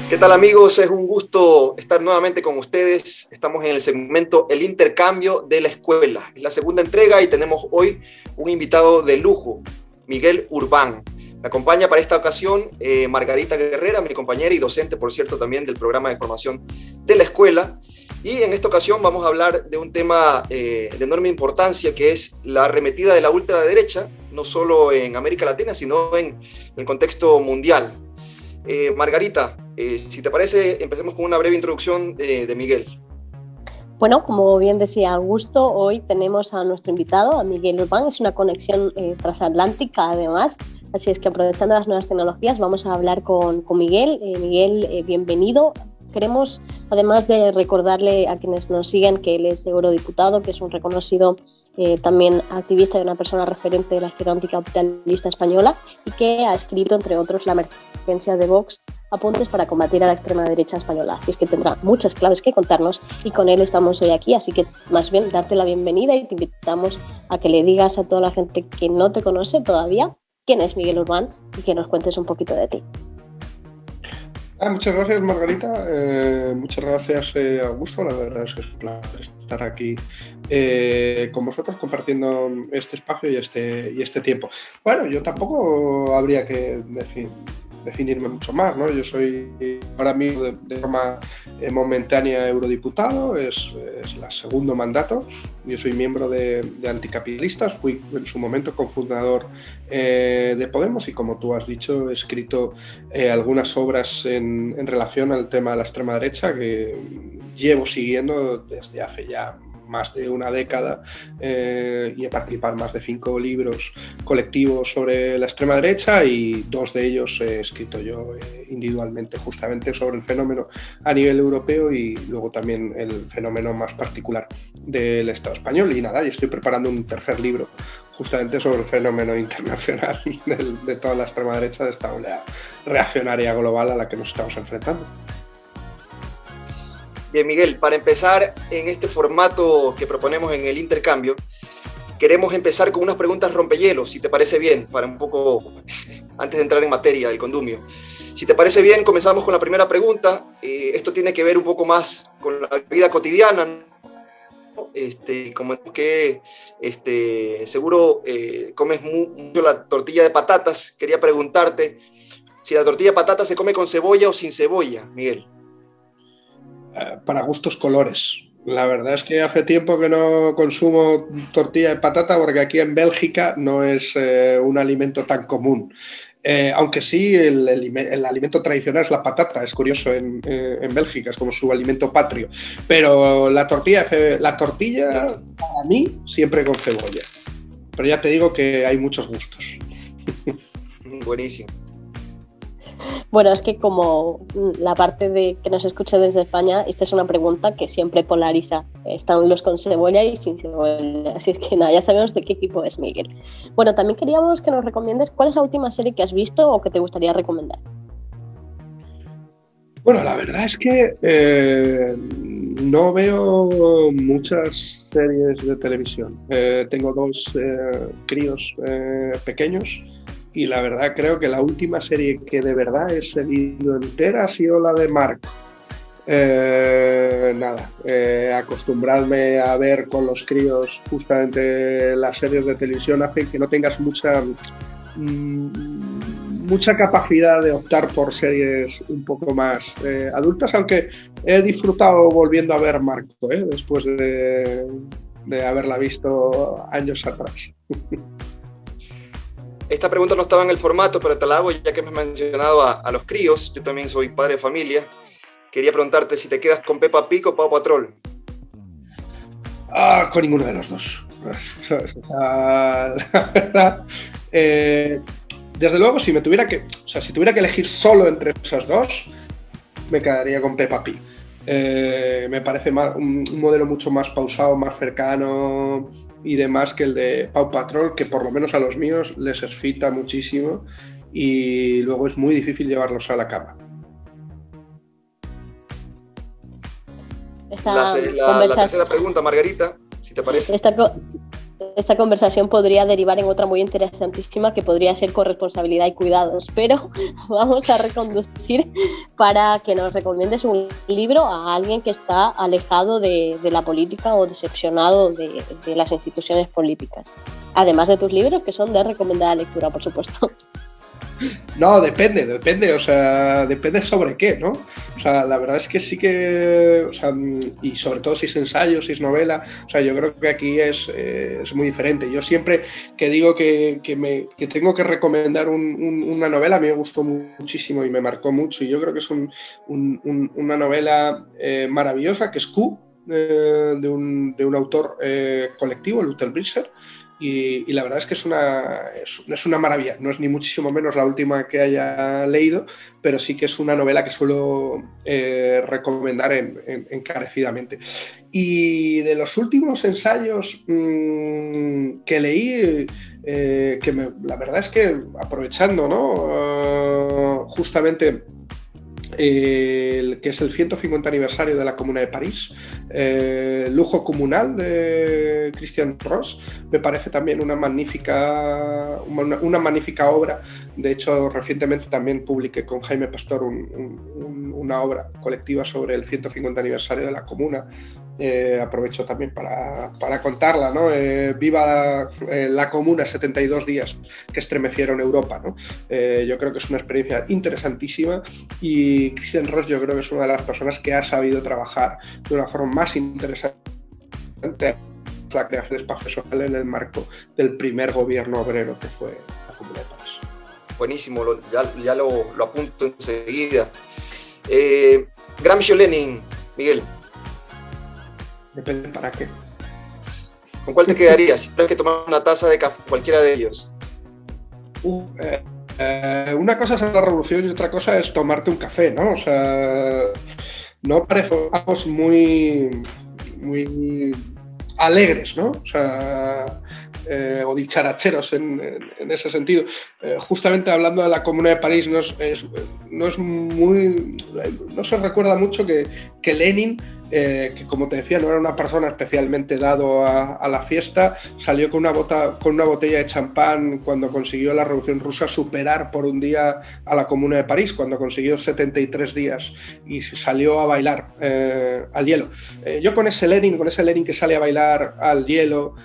¿Qué tal, amigos? Es un gusto estar nuevamente con ustedes. Estamos en el segmento El Intercambio de la Escuela. Es la segunda entrega y tenemos hoy un invitado de lujo, Miguel Urbán. Me acompaña para esta ocasión Margarita Guerrera, mi compañera y docente, por cierto, también del programa de formación de la escuela. Y en esta ocasión vamos a hablar de un tema de enorme importancia, que es la arremetida de la ultraderecha, no solo en América Latina, sino en el contexto mundial. Margarita, si te parece, empecemos con una breve introducción de Miguel. Bueno, como bien decía Augusto, hoy tenemos a nuestro invitado, a Miguel Urbán. Es una conexión transatlántica, además. Así es que, aprovechando las nuevas tecnologías, vamos a hablar con Miguel. Miguel, bienvenido. Queremos, además de recordarle a quienes nos siguen que él es eurodiputado, que es un reconocido también activista y una persona referente de la izquierda anticapitalista española, y que ha escrito, entre otros, La emergencia de Vox, apuntes para combatir a la extrema derecha española. Así es que tendrá muchas claves que contarnos y con él estamos hoy aquí. Así que más bien darte la bienvenida y te invitamos a que le digas a toda la gente que no te conoce todavía quién es Miguel Urbán y que nos cuentes un poquito de ti. Muchas gracias, Margarita. Muchas gracias, Augusto. La verdad es que es un placer estar aquí con vosotros compartiendo este espacio y este tiempo. Bueno, yo tampoco habría que definirme mucho más, ¿no? Yo soy ahora mismo de forma momentánea eurodiputado, es el segundo mandato. Yo soy miembro de Anticapitalistas, fui en su momento cofundador de Podemos y, como tú has dicho, he escrito algunas obras en relación al tema de la extrema derecha que llevo siguiendo desde hace ya más de una década y he participado en más de 5 libros colectivos sobre la extrema derecha y 2 de ellos he escrito yo individualmente justamente sobre el fenómeno a nivel europeo y luego también el fenómeno más particular del Estado español. Y nada, yo estoy preparando un tercer libro justamente sobre el fenómeno internacional de toda la extrema derecha, de esta oleada reaccionaria global a la que nos estamos enfrentando. Bien, Miguel, para empezar en este formato que proponemos en el intercambio, queremos empezar con unas preguntas rompehielos, si te parece bien, para un poco, antes de entrar en materia, el condumio. Si te parece bien, comenzamos con la primera pregunta. Esto tiene que ver un poco más con la vida cotidiana, ¿no? Como que seguro comes mucho la tortilla de patatas. Quería preguntarte si la tortilla de patatas se come con cebolla o sin cebolla, Miguel. Para gustos colores. La verdad es que hace tiempo que no consumo tortilla de patata porque aquí en Bélgica no es un alimento tan común. Aunque sí, el alimento tradicional es la patata, es curioso en Bélgica, es como su alimento patrio. Pero la tortilla para mí siempre con cebolla. Pero ya te digo que hay muchos gustos. Buenísimo. Bueno, es que como la parte de que nos escucha desde España, esta es una pregunta que siempre polariza. Están los con cebolla y sin cebolla. Así es que nada, ya sabemos de qué equipo es Miguel. Bueno, también queríamos que nos recomiendes cuál es la última serie que has visto o que te gustaría recomendar. Bueno, la verdad es que no veo muchas series de televisión. Tengo 2 críos pequeños. Y la verdad creo que la última serie que de verdad he seguido entera ha sido la de Mark. Acostumbrarme a ver con los críos justamente las series de televisión hace que no tengas mucha capacidad de optar por series un poco más adultas, aunque he disfrutado volviendo a ver Mark después de haberla visto años atrás. Esta pregunta no estaba en el formato, pero te la hago ya que me has mencionado a los críos. Yo también soy padre de familia. Quería preguntarte si te quedas con Peppa Pig o Paw Patrol. Con ninguno de los dos. La verdad, desde luego, si tuviera que elegir solo entre esas dos, me quedaría con Peppa Pig. Me parece un modelo mucho más pausado, más cercano y demás que el de Paw Patrol, que por lo menos a los míos les excita muchísimo y luego es muy difícil llevarlos a la cama. La tercera pregunta, Margarita, si te parece. esta conversación podría derivar en otra muy interesantísima que podría ser corresponsabilidad y cuidados, pero vamos a reconducir para que nos recomiendes un libro a alguien que está alejado de la política o decepcionado de las instituciones políticas. Además de tus libros, que son de recomendada lectura, por supuesto. No, depende, o sea, depende sobre qué, ¿no? O sea, la verdad es que sí que, o sea, y sobre todo si es ensayo, si es novela, o sea, yo creo que aquí es muy diferente. Yo siempre que digo que tengo que recomendar una novela, a mí me gustó muchísimo y me marcó mucho, y yo creo que es una novela maravillosa, que es Q, de un autor colectivo, Luther Brisser. Y la verdad es que es una maravilla. No es ni muchísimo menos la última que haya leído, pero sí que es una novela que suelo recomendar encarecidamente. Y de los últimos ensayos que leí, la verdad es que aprovechando, ¿no? Justamente que es el 150 aniversario de la Comuna de París, Lujo Comunal de Christian Ross, me parece también una magnífica obra. De hecho, recientemente también publiqué con Jaime Pastor una obra colectiva sobre el 150 aniversario de la Comuna. Aprovecho también para contarla, ¿no? Viva la Comuna, 72 días que estremecieron Europa, ¿no? Yo creo que es una experiencia interesantísima, y Christian Ross yo creo que es una de las personas que ha sabido trabajar de una forma más interesante la creación de espacio social en el marco del primer gobierno obrero que fue la Comuna de París. Buenísimo, ya lo apunto enseguida. Gramsci o Lenin, Miguel. Depende para qué. ¿Con cuál te quedarías si tienes que tomar una taza de café, cualquiera de ellos? Una cosa es la revolución y otra cosa es tomarte un café, ¿no? O sea, no parecemos muy alegres, ¿no? O sea, o dicharacheros en ese sentido. Justamente hablando de la Comuna de París, no se recuerda mucho que Lenin, que como te decía no era una persona especialmente dado a la fiesta, salió con una botella de champán cuando consiguió la Revolución Rusa superar por un día a la Comuna de París, cuando consiguió 73 días y salió a bailar al hielo. Yo con ese Lenin que sale a bailar al hielo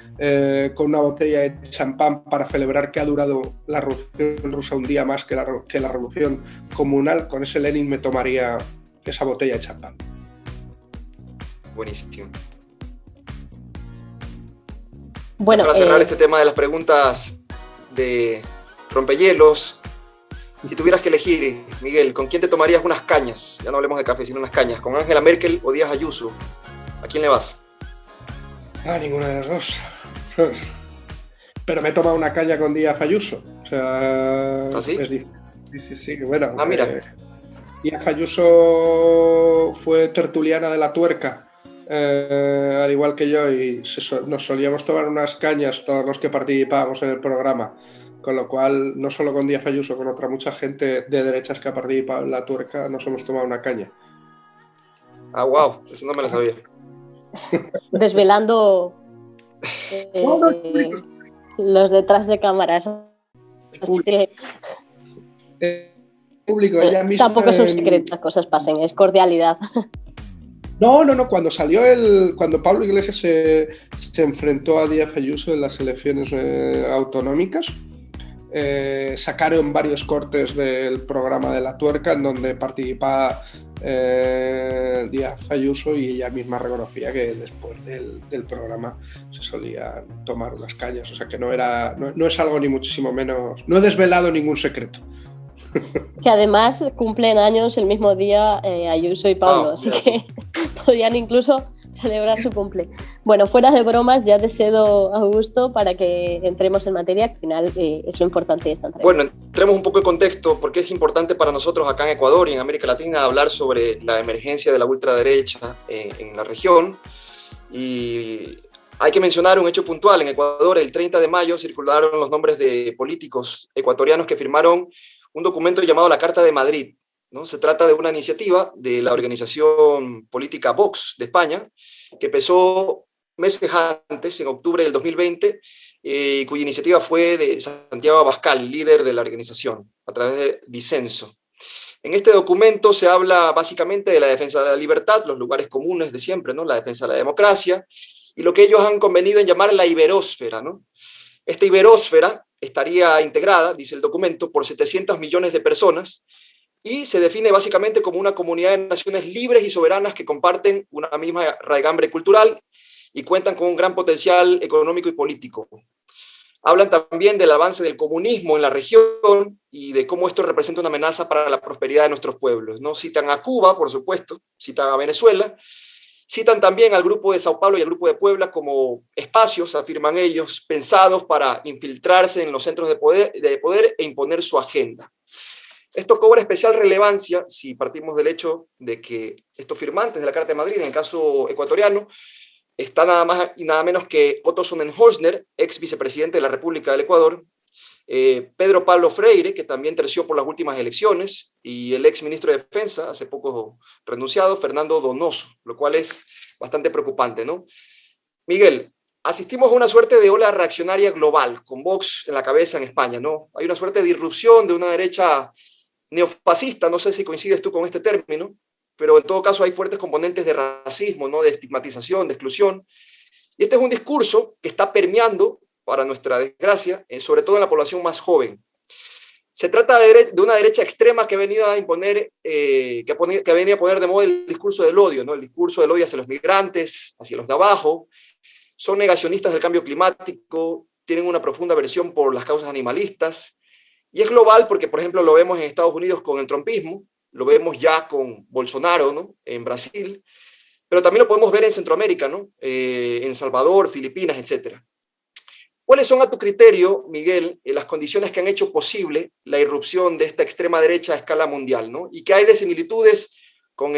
con una botella de champán para celebrar que ha durado la Revolución Rusa un día más que la Revolución Comunal, con ese Lenin me tomaría esa botella de champán. Buenísimo. Bueno, para cerrar este tema de las preguntas de rompehielos, si tuvieras que elegir, Miguel, ¿con quién te tomarías unas cañas? Ya no hablemos de café, sino unas cañas. ¿Con Angela Merkel o Díaz Ayuso? ¿A quién le vas? Ninguna de las dos. Pero me he tomado una caña con Díaz Ayuso. O sea, ¿Ah, sí? Es difícil. Sí, bueno. Mira. Díaz Ayuso fue tertuliana de La Tuerca, al igual que yo, y nos solíamos tomar unas cañas todos los que participábamos en el programa, con lo cual no solo con Díaz Ayuso, con mucha gente de derechas que ha participado en La Tuerca nos hemos tomado una caña. Ah, wow, eso no me lo sabía. Desvelando los detrás de cámaras. Público, ella misma, tampoco es un secreto, las cosas pasen, es cordialidad. No, cuando Pablo Iglesias se enfrentó a Díaz Ayuso en las elecciones autonómicas, sacaron varios cortes del programa de La Tuerca en donde participaba Díaz Ayuso, y ella misma reconocía que después del programa se solía tomar unas cañas, o sea que no es algo ni muchísimo menos, no he desvelado ningún secreto. Que además cumplen años el mismo día Ayuso y Pablo, así que podían incluso celebrar su cumple. Bueno, fuera de bromas, ya te cedo, Augusto, para que entremos en materia, que al final es lo importante de esta entrevista. Bueno, entremos un poco de contexto, porque es importante para nosotros acá en Ecuador y en América Latina hablar sobre la emergencia de la ultraderecha en la región. Y hay que mencionar un hecho puntual. En Ecuador, el 30 de mayo, circularon los nombres de políticos ecuatorianos que firmaron un documento llamado la Carta de Madrid, ¿no? Se trata de una iniciativa de la organización política Vox de España, que empezó meses antes, en octubre del 2020, cuya iniciativa fue de Santiago Abascal, líder de la organización, a través de Disenso. En este documento se habla básicamente de la defensa de la libertad, los lugares comunes de siempre, ¿no? La defensa de la democracia, y lo que ellos han convenido en llamar la iberósfera, ¿no? Esta iberósfera estaría integrada, dice el documento, por 700 millones de personas, y se define básicamente como una comunidad de naciones libres y soberanas que comparten una misma raigambre cultural y cuentan con un gran potencial económico y político. Hablan también del avance del comunismo en la región y de cómo esto representa una amenaza para la prosperidad de nuestros pueblos, ¿no? Citan a Cuba, por supuesto, citan a Venezuela, citan también al Grupo de Sao Paulo y al Grupo de Puebla como espacios, afirman ellos, pensados para infiltrarse en los centros de poder e imponer su agenda. Esto cobra especial relevancia si partimos del hecho de que estos firmantes de la Carta de Madrid, en el caso ecuatoriano, está nada más y nada menos que Otto Sonnenhorstner, ex vicepresidente de la República del Ecuador, Pedro Pablo Freire, que también terció por las últimas elecciones, y el ex ministro de Defensa, hace poco renunciado, Fernando Donoso, lo cual es bastante preocupante, ¿no? Miguel, asistimos a una suerte de ola reaccionaria global, con Vox en la cabeza en España, ¿no? Hay una suerte de irrupción de una derecha neofascista, no sé si coincides tú con este término, pero en todo caso hay fuertes componentes de racismo, ¿no? De estigmatización, de exclusión. Y este es un discurso que está permeando, para nuestra desgracia, sobre todo en la población más joven. Se trata de una derecha extrema que ha venido a imponer, que ha venido a poner de moda el discurso del odio, ¿no? El discurso del odio hacia los migrantes, hacia los de abajo. Son negacionistas del cambio climático, tienen una profunda aversión por las causas animalistas. Y es global porque, por ejemplo, lo vemos en Estados Unidos con el trumpismo, lo vemos ya con Bolsonaro, ¿no? En Brasil, pero también lo podemos ver en Centroamérica, ¿no? En Salvador, Filipinas, etc. ¿Cuáles son, a tu criterio, Miguel, las condiciones que han hecho posible la irrupción de esta extrema derecha a escala mundial, ¿no? ¿Y qué hay de similitudes con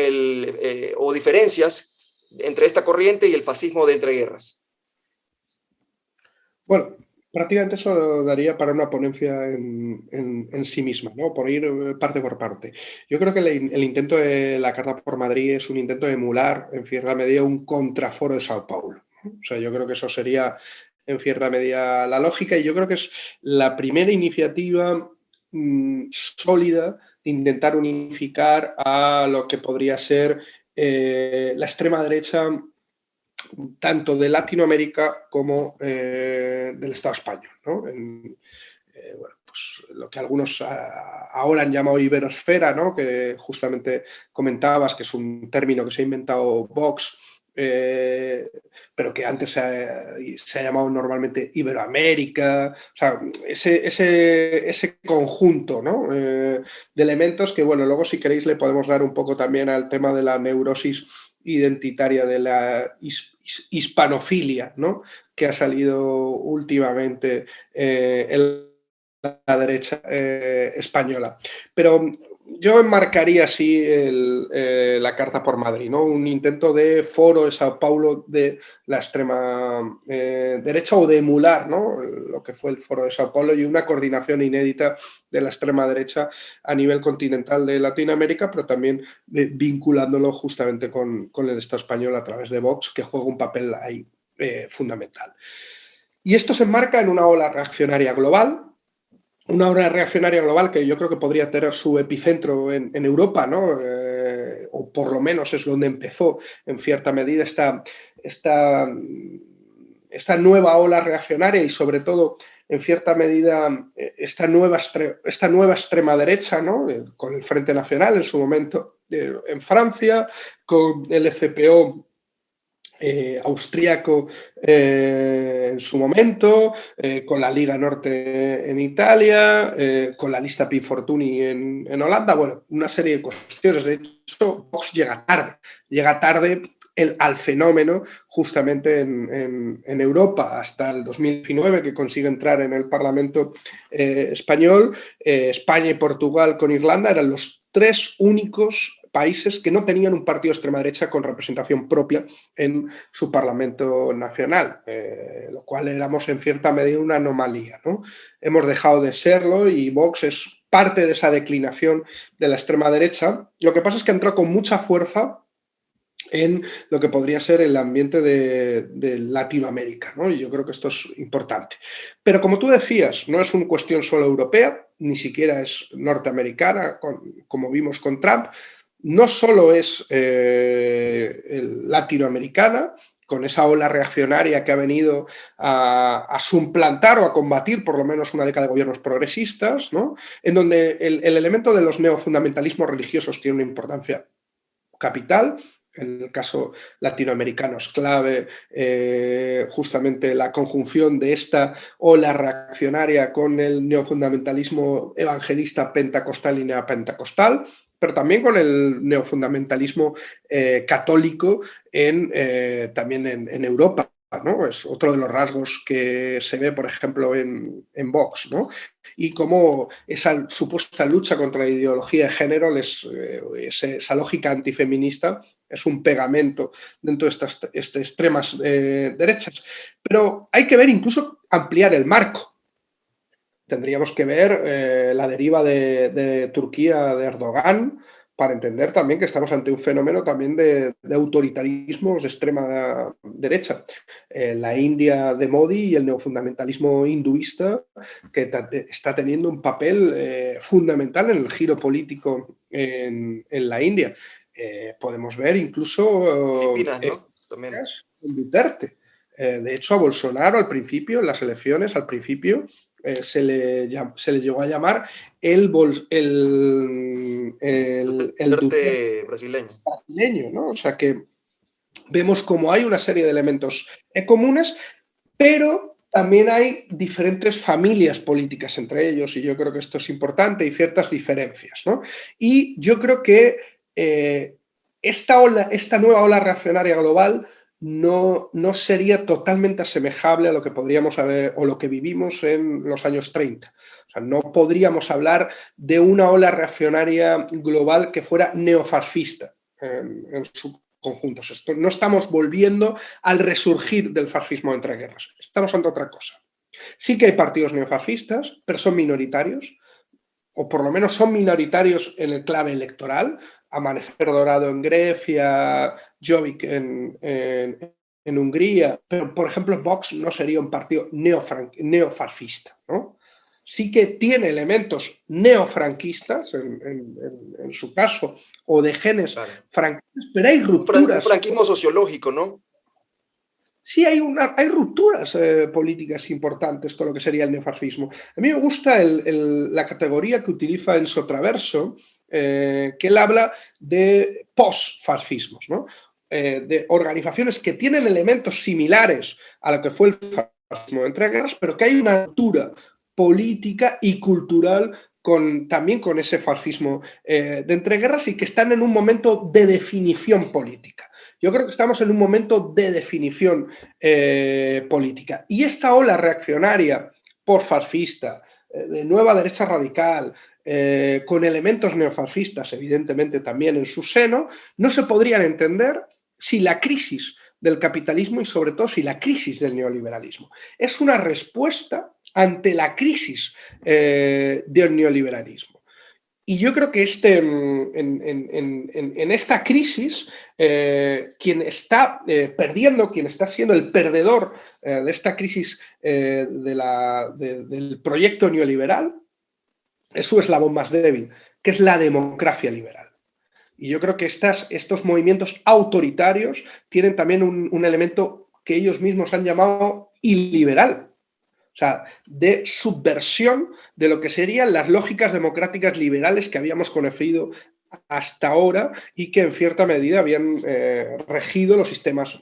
o diferencias entre esta corriente y el fascismo de entreguerras? Bueno, prácticamente eso daría para una ponencia en sí misma, ¿no? Por ir parte por parte. Yo creo que el intento de la Carta por Madrid es un intento de emular, en cierta medida, un contraforo de Sao Paulo, ¿no? O sea, yo creo que eso sería, en cierta medida, la lógica, y yo creo que es la primera iniciativa sólida de intentar unificar a lo que podría ser la extrema derecha tanto de Latinoamérica como del Estado español, ¿no? Bueno, pues lo que algunos ahora han llamado iberosfera, ¿no? Que justamente comentabas que es un término que se ha inventado Vox, pero que antes se ha llamado normalmente Iberoamérica, o sea, ese conjunto, ¿no? De elementos que, bueno, luego si queréis le podemos dar un poco también al tema de la neurosis identitaria de la hispanofilia, ¿no? Que ha salido últimamente en la derecha española. Pero yo enmarcaría así la Carta por Madrid, ¿no? Un intento de foro de Sao Paulo de la extrema derecha, o de emular, ¿no? Lo que fue el foro de Sao Paulo, y una coordinación inédita de la extrema derecha a nivel continental de Latinoamérica, pero también vinculándolo justamente con el Estado español a través de Vox, que juega un papel ahí fundamental. Y esto se enmarca en una ola reaccionaria global, una ola reaccionaria global que yo creo que podría tener su epicentro en Europa, ¿no? O por lo menos es donde empezó en cierta medida esta nueva ola reaccionaria, y sobre todo en cierta medida esta nueva extrema derecha, ¿no? Con el Frente Nacional en su momento en Francia, con el FPO austríaco en su momento, con la Liga Norte en Italia, con la lista Pi Fortuny en Holanda. Bueno, una serie de cuestiones. De hecho, Vox llega tarde al fenómeno justamente en Europa, hasta el 2019, que consigue entrar en el Parlamento español. España y Portugal con Irlanda eran los tres únicos países que no tenían un partido de extrema derecha con representación propia en su Parlamento nacional, lo cual éramos en cierta medida una anomalía, ¿no? Hemos dejado de serlo y Vox es parte de esa declinación de la extrema derecha. Lo que pasa es que entró con mucha fuerza en lo que podría ser el ambiente de Latinoamérica, ¿no? Y yo creo que esto es importante. Pero como tú decías, no es una cuestión solo europea, ni siquiera es norteamericana, como vimos con Trump, no solo es latinoamericana, con esa ola reaccionaria que ha venido a suplantar o a combatir por lo menos una década de gobiernos progresistas, ¿no? En donde el elemento de los neofundamentalismos religiosos tiene una importancia capital. En el caso latinoamericano es clave justamente la conjunción de esta ola reaccionaria con el neofundamentalismo evangelista pentecostal y neopentecostal, pero también con el neofundamentalismo católico también en Europa, ¿no? Es otro de los rasgos que se ve, por ejemplo, en Vox, ¿no? Y cómo esa supuesta lucha contra la ideología de género, esa lógica antifeminista, es un pegamento dentro de estas extremas derechas. Pero hay que ver, incluso ampliar el marco. Tendríamos que ver la deriva de Turquía, de Erdogan, para entender también que estamos ante un fenómeno también de autoritarismos de extrema derecha. La India de Modi y el neofundamentalismo hinduista, que está teniendo un papel fundamental en el giro político en la India. Podemos ver incluso Filipinas, ¿no? También. en Duterte. De hecho, a Bolsonaro al principio, en las elecciones, al principio, se le llegó a llamar el Duterte brasileño. brasileño, ¿no? O sea que vemos como hay una serie de elementos comunes, pero también hay diferentes familias políticas entre ellos, y yo creo que esto es importante, y ciertas diferencias, ¿no? Y yo creo que esta nueva ola reaccionaria global no sería totalmente asemejable a lo que podríamos haber o lo que vivimos en los años 30. O sea, no podríamos hablar de una ola reaccionaria global que fuera neofascista en su conjunto. No estamos volviendo al resurgir del fascismo entre guerras. Estamos ante otra cosa. Sí que hay partidos neofascistas, pero son minoritarios, o por lo menos son minoritarios en el clave electoral. Amanecer Dorado en Grecia, Jobbik en Hungría, pero por ejemplo Vox no sería un partido neofascista, ¿no? Sí que tiene elementos neofranquistas en su caso, o de genes franquistas, pero hay rupturas. Un franquismo sociológico, ¿no? Sí, hay rupturas políticas importantes con lo que sería el neofascismo. A mí me gusta la categoría que utiliza en Sotraverso, que él habla de posfascismos, ¿no? De organizaciones que tienen elementos similares a lo que fue el fascismo entre guerras, pero que hay una ruptura política y cultural también con ese fascismo de entreguerras, y que están en un momento de definición política. Yo creo que estamos en un momento de definición política. Y esta ola reaccionaria posfascista, de nueva derecha radical, con elementos neofascistas, evidentemente también en su seno, no se podrían entender si la crisis del capitalismo y sobre todo si la crisis del neoliberalismo es una respuesta ante la crisis del neoliberalismo. Y yo creo que en esta crisis, quien está perdiendo, quien está siendo el perdedor de esta crisis del proyecto neoliberal, es su eslabón más débil, que es la democracia liberal. Y yo creo que estos movimientos autoritarios tienen también un elemento que ellos mismos han llamado iliberal. O sea, de subversión de lo que serían las lógicas democráticas liberales que habíamos conocido hasta ahora y que en cierta medida habían regido los sistemas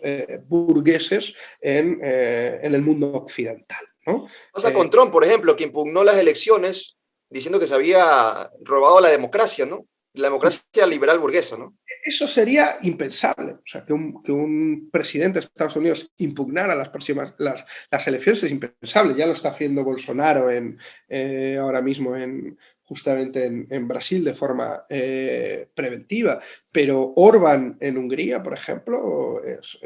burgueses en el mundo occidental, ¿no? Pasa con Trump, por ejemplo, que impugnó las elecciones diciendo que se había robado la democracia, ¿no? La democracia liberal burguesa, ¿no? Eso sería impensable. O sea, que un presidente de Estados Unidos impugnara las elecciones es impensable. Ya lo está haciendo Bolsonaro ahora mismo en justamente en Brasil de forma preventiva, pero Orbán en Hungría, por ejemplo, es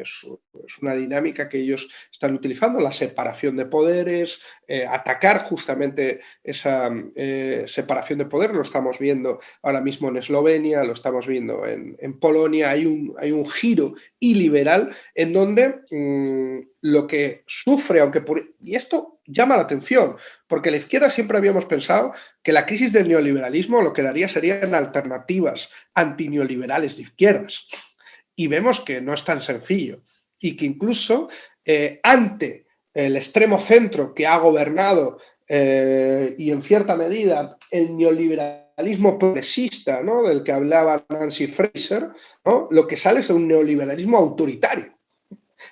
una dinámica que ellos están utilizando, la separación de poderes, atacar justamente esa separación de poderes. Lo estamos viendo ahora mismo en Eslovenia, lo estamos viendo en Polonia. Hay un giro iliberal en donde lo que sufre, y esto llama la atención, porque la izquierda siempre habíamos pensado que la crisis del neoliberalismo lo que daría serían alternativas antineoliberales de izquierdas. Y vemos que no es tan sencillo. Y que incluso ante el extremo centro que ha gobernado y en cierta medida el neoliberalismo progresista, ¿no?, del que hablaba Nancy Fraser, ¿no?, lo que sale es un neoliberalismo autoritario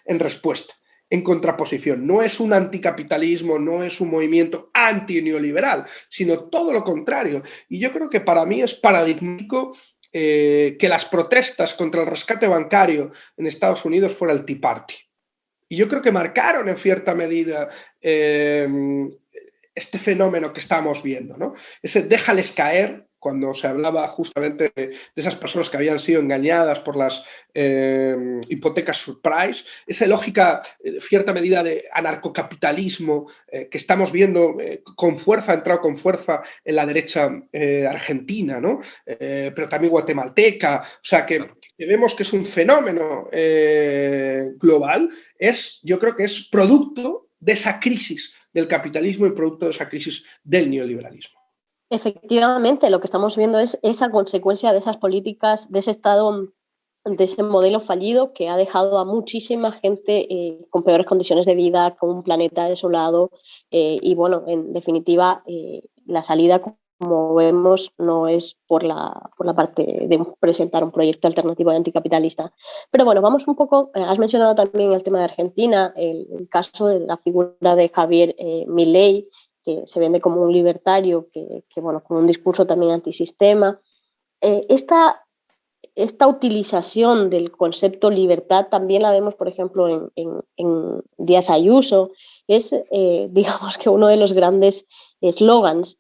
en respuesta, en contraposición. No es un anticapitalismo, no es un movimiento antineoliberal, sino todo lo contrario. Y yo creo que para mí es paradigmático que las protestas contra el rescate bancario en Estados Unidos fuera el Tea Party. Y yo creo que marcaron en cierta medida este fenómeno que estamos viendo, ¿no? Ese déjales caer, cuando se hablaba justamente de esas personas que habían sido engañadas por las hipotecas surprise, esa lógica, cierta medida de anarcocapitalismo que estamos viendo con fuerza, ha entrado con fuerza en la derecha argentina, ¿no? Pero también guatemalteca, o sea que vemos que es un fenómeno global, yo creo que es producto de esa crisis del capitalismo y producto de esa crisis del neoliberalismo. Efectivamente, lo que estamos viendo es esa consecuencia de esas políticas, de ese Estado, de ese modelo fallido que ha dejado a muchísima gente con peores condiciones de vida, con un planeta desolado y, bueno, en definitiva, la salida, como vemos, no es por la parte de presentar un proyecto alternativo y anticapitalista. Pero bueno, vamos un poco, has mencionado también el tema de Argentina, el caso de la figura de Javier Milei, que se vende como un libertario, que bueno, con un discurso también antisistema. Esta utilización del concepto libertad también la vemos, por ejemplo, en Díaz Ayuso. Es, digamos que uno de los grandes eslogans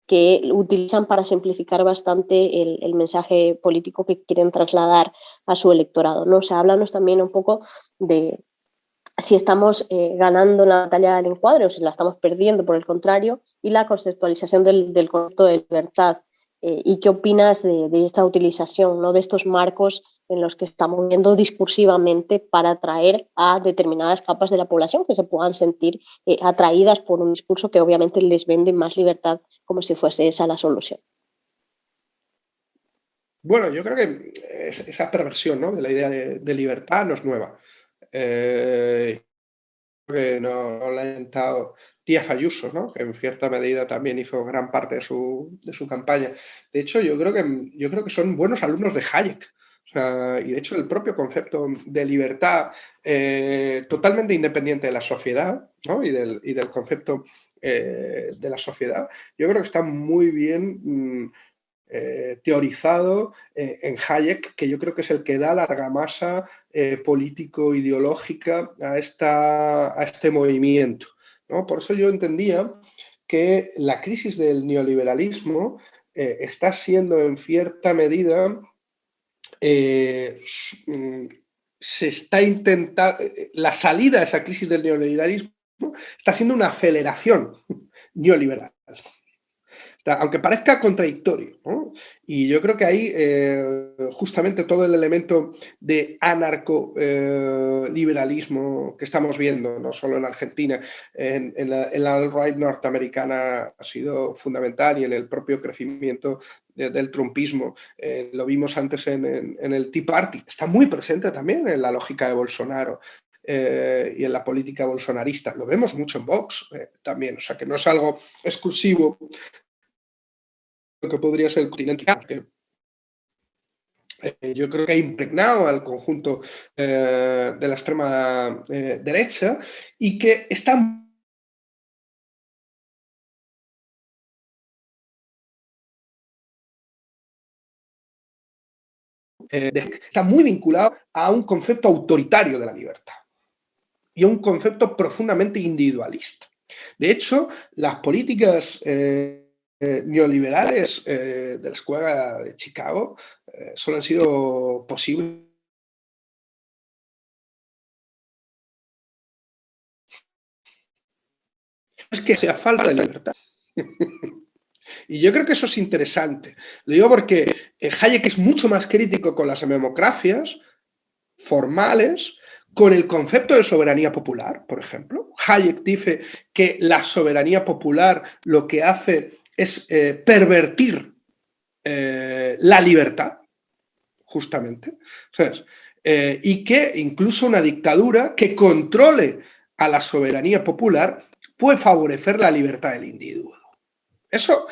que utilizan para simplificar bastante el mensaje político que quieren trasladar a su electorado, ¿no? O sea, háblanos también un poco de si estamos ganando la batalla del encuadre o si la estamos perdiendo, por el contrario, y la conceptualización del concepto de libertad. ¿Y qué opinas de esta utilización, ¿no?, de estos marcos en los que estamos viendo discursivamente para atraer a determinadas capas de la población que se puedan sentir atraídas por un discurso que obviamente les vende más libertad como si fuese esa la solución? Bueno, yo creo que esa perversión, ¿no?, de la idea de libertad no es nueva. Que no la ha inventado Díaz Ayuso, ¿no?, que en cierta medida también hizo gran parte de su campaña. De hecho, yo creo que son buenos alumnos de Hayek. O sea, y de hecho el propio concepto de libertad totalmente independiente de la sociedad, ¿no?, y del concepto de la sociedad, yo creo que está muy bien teorizado en Hayek, que yo creo que es el que da la argamasa político-ideológica a este movimiento, ¿no? Por eso yo entendía que la crisis del neoliberalismo está siendo en cierta medida se está intentando, la salida a esa crisis del neoliberalismo está siendo una aceleración neoliberal. Aunque parezca contradictorio, ¿no? Y yo creo que ahí justamente todo el elemento de anarco-liberalismo que estamos viendo, no solo en Argentina, en la alt-right norteamericana ha sido fundamental, y en el propio crecimiento del trumpismo. Lo vimos antes en el Tea Party. Está muy presente también en la lógica de Bolsonaro. Y en la política bolsonarista. Lo vemos mucho en Vox también, o sea que no es algo exclusivo que podría ser el continente, porque yo creo que ha impregnado al conjunto de la extrema derecha, y que está muy vinculado a un concepto autoritario de la libertad y a un concepto profundamente individualista. De hecho, las políticas neoliberales de la escuela de Chicago solo han sido posibles. Es que sea falta de libertad. Y yo creo que eso es interesante. Lo digo porque Hayek es mucho más crítico con las democracias formales, con el concepto de soberanía popular, por ejemplo. Hayek dice que la soberanía popular lo que hace es pervertir la libertad, justamente. ¿Sabes? Y que incluso una dictadura que controle a la soberanía popular puede favorecer la libertad del individuo. Eso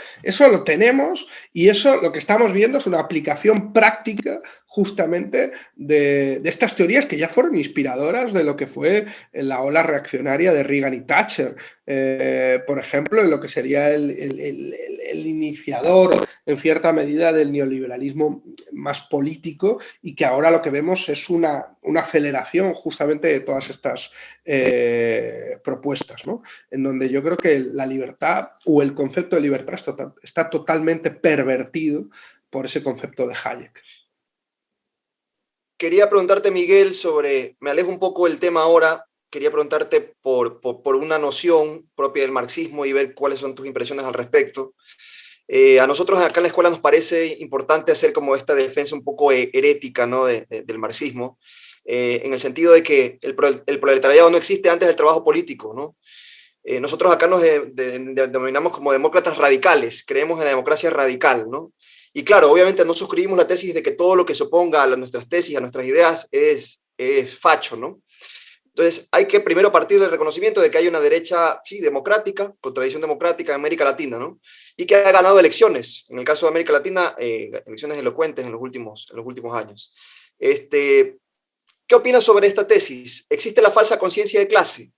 lo tenemos y eso lo que estamos viendo es una aplicación práctica justamente de estas teorías que ya fueron inspiradoras de lo que fue la ola reaccionaria de Reagan y Thatcher. Por ejemplo, en lo que sería el iniciador en cierta medida del neoliberalismo más político y que ahora lo que vemos es una aceleración justamente de todas estas propuestas, ¿no? En donde yo creo que la libertad o el concepto de libertad está totalmente pervertido por ese concepto de Hayek. Quería preguntarte, Miguel, me alejo un poco del tema ahora, quería preguntarte por una noción propia del marxismo y ver cuáles son tus impresiones al respecto. A nosotros acá en la escuela nos parece importante hacer como esta defensa un poco herética, ¿no? del marxismo, en el sentido de que el proletariado no existe antes del trabajo político, ¿no? Nosotros acá nos denominamos como demócratas radicales, creemos en la democracia radical, ¿no? Y claro, obviamente no suscribimos la tesis de que todo lo que se oponga a nuestras tesis, a nuestras ideas, es facho, ¿no? Entonces hay que primero partir del reconocimiento de que hay una derecha, sí, democrática, con tradición democrática en América Latina, ¿no? Y que ha ganado elecciones, en el caso de América Latina, elecciones elocuentes en los últimos años. ¿Qué opinas sobre esta tesis? ¿Existe la falsa conciencia de clase?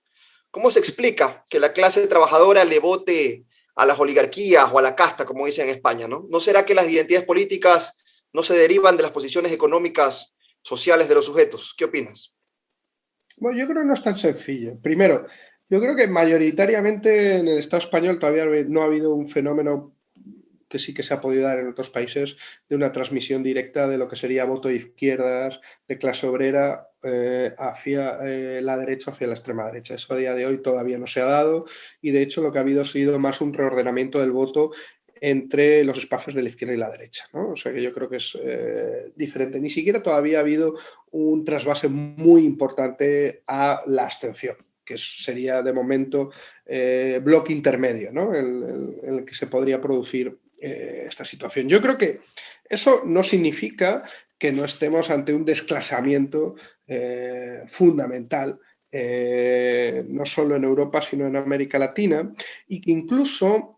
¿Cómo se explica que la clase trabajadora le vote a las oligarquías o a la casta, como dicen en España, ¿no? ¿No será que las identidades políticas no se derivan de las posiciones económicas, sociales de los sujetos? ¿Qué opinas? Bueno, yo creo que no es tan sencillo. Primero, yo creo que mayoritariamente en el Estado español todavía no ha habido un fenómeno que sí que se ha podido dar en otros países de una transmisión directa de lo que sería voto de izquierdas, de clase obrera, hacia la derecha, hacia la extrema derecha. Eso a día de hoy todavía no se ha dado y de hecho lo que ha habido ha sido más un reordenamiento del voto entre los espacios de la izquierda y la derecha, ¿no? O sea que yo creo que es diferente. Ni siquiera todavía ha habido un trasvase muy importante a la abstención, que sería de momento bloque intermedio, ¿no? el que se podría producir esta situación. Yo creo que eso no significa que no estemos ante un desclasamiento fundamental, no solo en Europa, sino en América Latina, y que incluso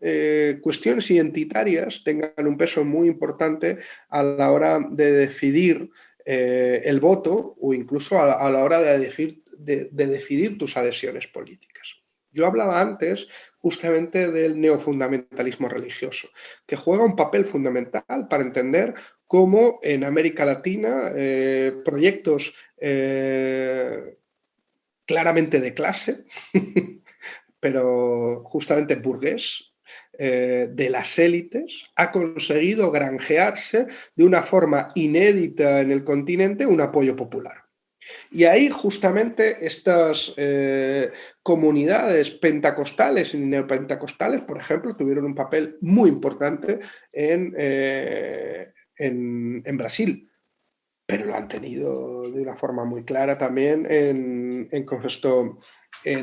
cuestiones identitarias tengan un peso muy importante a la hora de decidir el voto o incluso a la hora de decidir tus adhesiones políticas. Yo hablaba antes justamente del neofundamentalismo religioso, que juega un papel fundamental para entender cómo en América Latina proyectos claramente de clase, pero justamente burgués, de las élites, ha conseguido granjearse de una forma inédita en el continente un apoyo popular. Y ahí justamente estas comunidades pentecostales y neopentecostales, por ejemplo, tuvieron un papel muy importante en Brasil, pero lo han tenido de una forma muy clara también en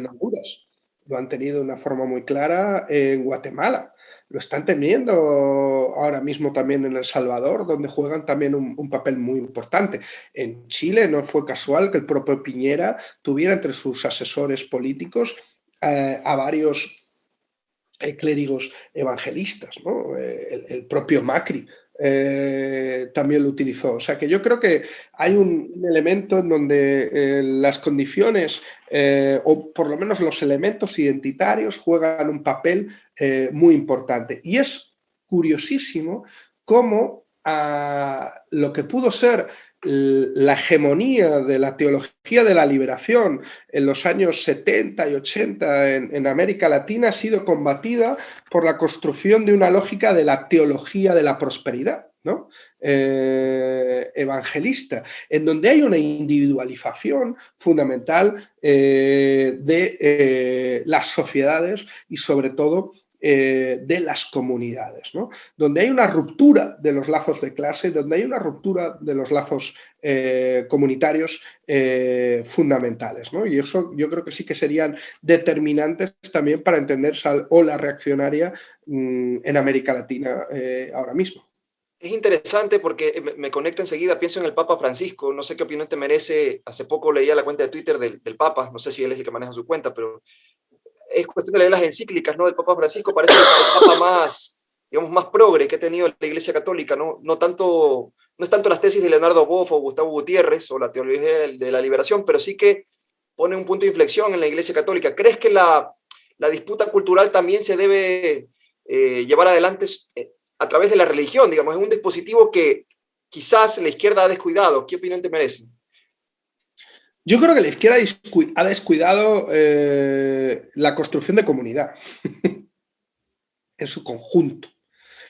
Honduras, lo han tenido de una forma muy clara en Guatemala. Lo están teniendo ahora mismo también en El Salvador, donde juegan también un papel muy importante. En Chile no fue casual que el propio Piñera tuviera entre sus asesores políticos a varios clérigos evangelistas, ¿no? El propio Macri también lo utilizó. O sea que yo creo que hay un elemento en donde las condiciones o por lo menos los elementos identitarios juegan un papel muy importante. Y es curiosísimo cómo lo que pudo ser la hegemonía de la teología de la liberación en los años 70 y 80 en América Latina ha sido combatida por la construcción de una lógica de la teología de la prosperidad, ¿no? Evangelista, en donde hay una individualización fundamental de las sociedades y sobre todo de las comunidades, ¿no? Donde hay una ruptura de los lazos de clase, donde hay una ruptura de los lazos comunitarios fundamentales, ¿no? Y eso yo creo que sí que serían determinantes también para entender esa ola reaccionaria en América Latina ahora mismo. Es interesante porque me conecta enseguida, pienso en el Papa Francisco, no sé qué opinión te merece, hace poco leía la cuenta de Twitter del Papa, no sé si él es el que maneja su cuenta, pero es cuestión de leer las encíclicas, ¿no? Del Papa Francisco parece el Papa más, digamos, más progre que ha tenido la Iglesia Católica, ¿no? No es tanto las tesis de Leonardo Boff o Gustavo Gutiérrez o la teología de la liberación, pero sí que pone un punto de inflexión en la Iglesia Católica. ¿Crees que la disputa cultural también se debe llevar adelante a través de la religión? Digamos, es un dispositivo que quizás la izquierda ha descuidado. ¿Qué opinión te merece? Yo creo que la izquierda ha descuidado la construcción de comunidad en su conjunto.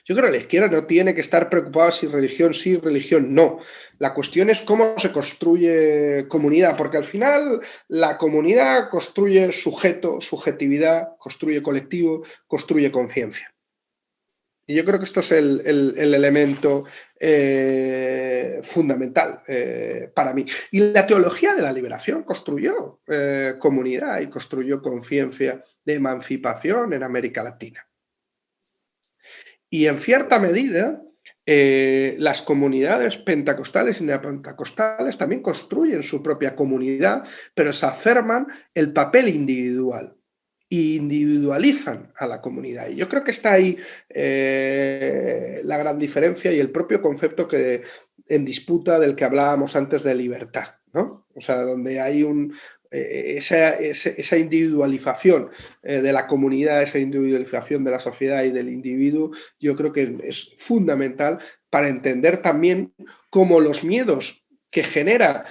Yo creo que la izquierda no tiene que estar preocupada si religión sí, religión no. La cuestión es cómo se construye comunidad, porque al final la comunidad construye sujeto, subjetividad, construye colectivo, construye conciencia. Y yo creo que esto es el elemento fundamental para mí. Y la teología de la liberación construyó comunidad y construyó conciencia de emancipación en América Latina. Y en cierta medida, las comunidades pentecostales y neopentecostales también construyen su propia comunidad, pero se aferman el papel individual e individualizan a la comunidad. Y yo creo que está ahí la gran diferencia y el propio concepto en disputa del que hablábamos antes de libertad, ¿no? O sea, donde hay esa individualización de la comunidad, esa individualización de la sociedad y del individuo, yo creo que es fundamental para entender también cómo los miedos que genera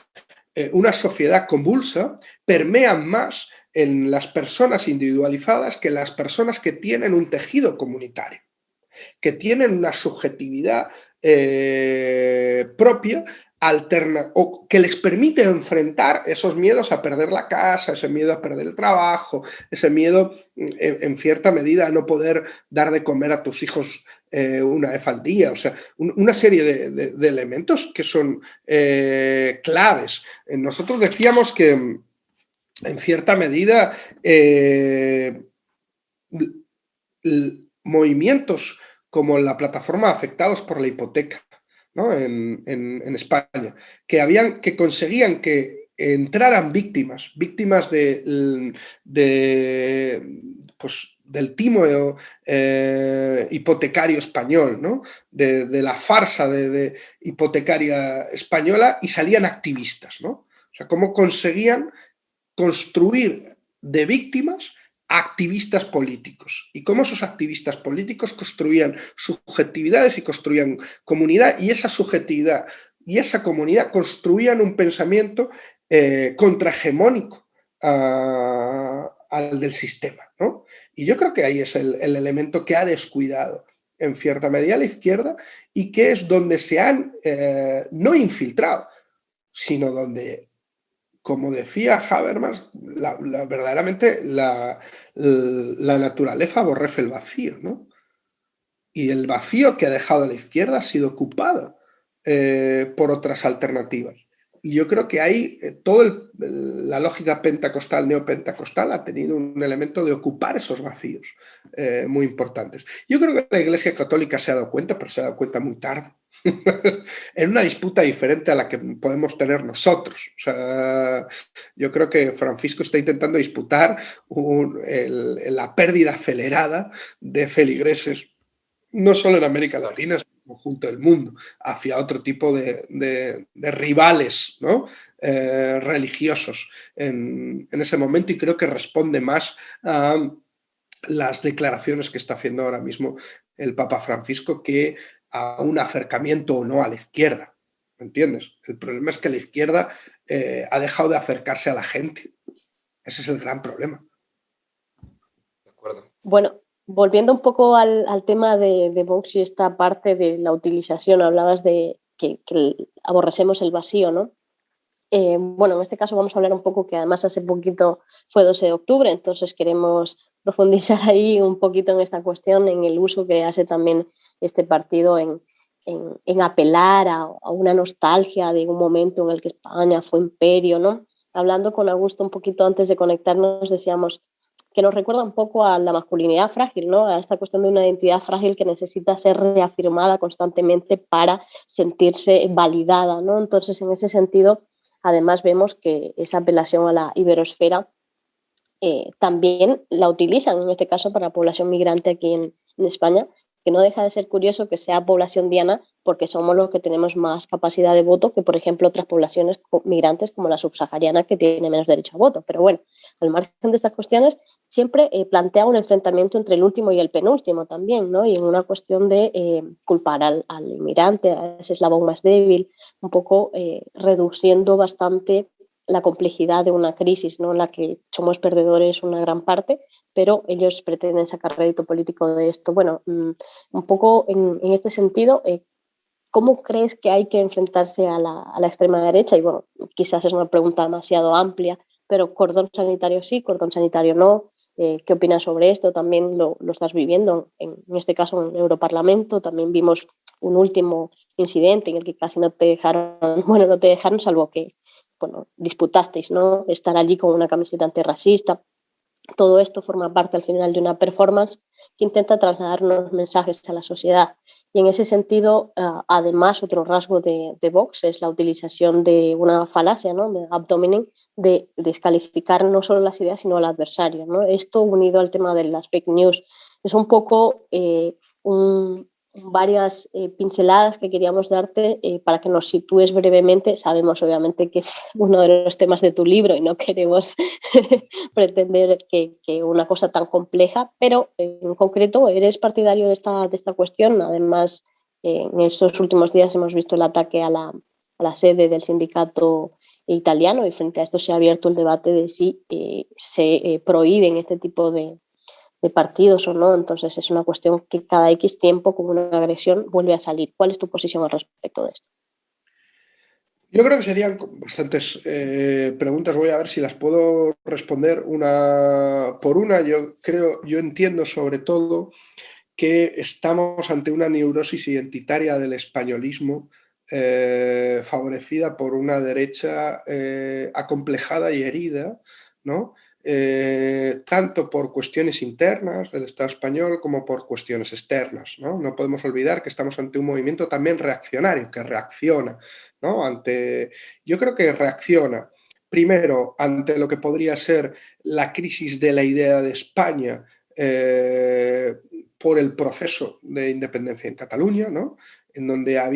una sociedad convulsa permean más en las personas individualizadas que en las personas que tienen un tejido comunitario, que tienen una subjetividad propia, o que les permite enfrentar esos miedos a perder la casa, ese miedo a perder el trabajo, ese miedo en cierta medida a no poder dar de comer a tus hijos una vez al día. O sea, una serie de elementos que son claves. Nosotros decíamos que en cierta medida movimientos como la plataforma Afectados por la Hipoteca, ¿no? en España, que conseguían que entraran víctimas pues, del timo hipotecario español, ¿no? de la farsa hipotecaria española, y salían activistas, ¿no? O sea, cómo conseguían construir de víctimas activistas políticos, y cómo esos activistas políticos construían subjetividades y construían comunidad, y esa subjetividad y esa comunidad construían un pensamiento contrahegemónico al del sistema, ¿no? Y yo creo que ahí es el elemento que ha descuidado en cierta medida la izquierda, y que es donde se han no infiltrado, sino donde, como decía Habermas, verdaderamente la naturaleza aborrece el vacío, ¿no? Y el vacío que ha dejado la izquierda ha sido ocupado por otras alternativas. Y yo creo que ahí la lógica pentecostal, neopentecostal, ha tenido un elemento de ocupar esos vacíos muy importantes. Yo creo que la Iglesia Católica se ha dado cuenta, pero se ha dado cuenta muy tarde. En una disputa diferente a la que podemos tener nosotros. O sea, yo creo que Francisco está intentando disputar la pérdida acelerada de feligreses, no solo en América Latina, sino en el conjunto del mundo, hacia otro tipo de rivales, ¿no? Religiosos en ese momento, y creo que responde más a las declaraciones que está haciendo ahora mismo el Papa Francisco que a un acercamiento o no a la izquierda. ¿me entiendes? El problema es que la izquierda ha dejado de acercarse a la gente. Ese es el gran problema. De acuerdo. Bueno, volviendo un poco al tema de Vox y esta parte de la utilización, hablabas de que aborrecemos el vacío, ¿no? Bueno, en este caso vamos a hablar un poco que además hace poquito fue 12 de octubre, entonces queremos profundizar ahí un poquito en esta cuestión, en el uso que hace también este partido en apelar a una nostalgia de un momento en el que España fue imperio, ¿no? Hablando con Augusto un poquito antes de conectarnos, decíamos que nos recuerda un poco a la masculinidad frágil, ¿no? A esta cuestión de una identidad frágil que necesita ser reafirmada constantemente para sentirse validada, ¿no? Entonces, en ese sentido, además vemos que esa apelación a la iberosfera también la utilizan, en este caso, para la población migrante aquí en España, que no deja de ser curioso que sea población diana porque somos los que tenemos más capacidad de voto que, por ejemplo, otras poblaciones migrantes como la subsahariana que tiene menos derecho a voto. Pero bueno, al margen de estas cuestiones, siempre plantea un enfrentamiento entre el último y el penúltimo también, ¿no? Y en una cuestión de culpar al inmigrante, a ese eslabón más débil, un poco reduciendo bastante la complejidad de una crisis, ¿no? En la que somos perdedores una gran parte, pero ellos pretenden sacar rédito político de esto. Bueno, un poco en este sentido, ¿cómo crees que hay que enfrentarse a la extrema derecha? Y bueno, quizás es una pregunta demasiado amplia, pero cordón sanitario sí, cordón sanitario no. ¿Qué opinas sobre esto? También lo estás viviendo, en este caso en el Europarlamento. También vimos un último incidente en el que casi no te dejaron, bueno, no te dejaron, salvo que, bueno, disputasteis, ¿no? Estar allí con una camiseta antirracista. Todo esto forma parte al final de una performance que intenta trasladar unos mensajes a la sociedad. Y en ese sentido, además, otro rasgo de Vox es la utilización de una falacia, ¿no? De abdomining, de descalificar no solo las ideas, sino al adversario, ¿no? Esto unido al tema de las fake news es un poco varias pinceladas que queríamos darte para que nos sitúes brevemente. Sabemos obviamente que es uno de los temas de tu libro y no queremos pretender que una cosa tan compleja, pero en concreto eres partidario de esta cuestión. Además, en estos últimos días hemos visto el ataque a la sede del sindicato italiano y frente a esto se ha abierto el debate de si se prohíben este tipo de partidos o no. Entonces es una cuestión que cada X tiempo, como una agresión, vuelve a salir. ¿Cuál es tu posición al respecto de esto? Yo creo que serían bastantes preguntas. Voy a ver si las puedo responder una por una. Yo entiendo sobre todo que estamos ante una neurosis identitaria del españolismo favorecida por una derecha acomplejada y herida, ¿no? Tanto por cuestiones internas del Estado español como por cuestiones externas, ¿no? No podemos olvidar que estamos ante un movimiento también reaccionario, que reacciona, ¿no? Yo creo que reacciona primero ante lo que podría ser la crisis de la idea de España por el proceso de independencia en Cataluña, ¿no? En donde ha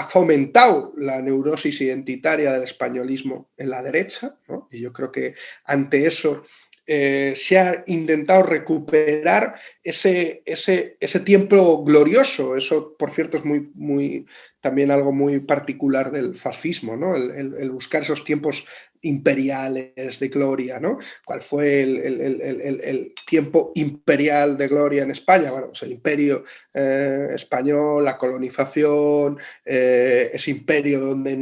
fomentado la neurosis identitaria del españolismo en la derecha, ¿no? Y yo creo que ante eso se ha intentado recuperar ese tiempo glorioso. Eso, por cierto, es también algo muy particular del fascismo, ¿no? El buscar esos tiempos imperiales de gloria, ¿no? ¿Cuál fue el tiempo imperial de gloria en España? Bueno, pues el imperio español, la colonización, ese imperio donde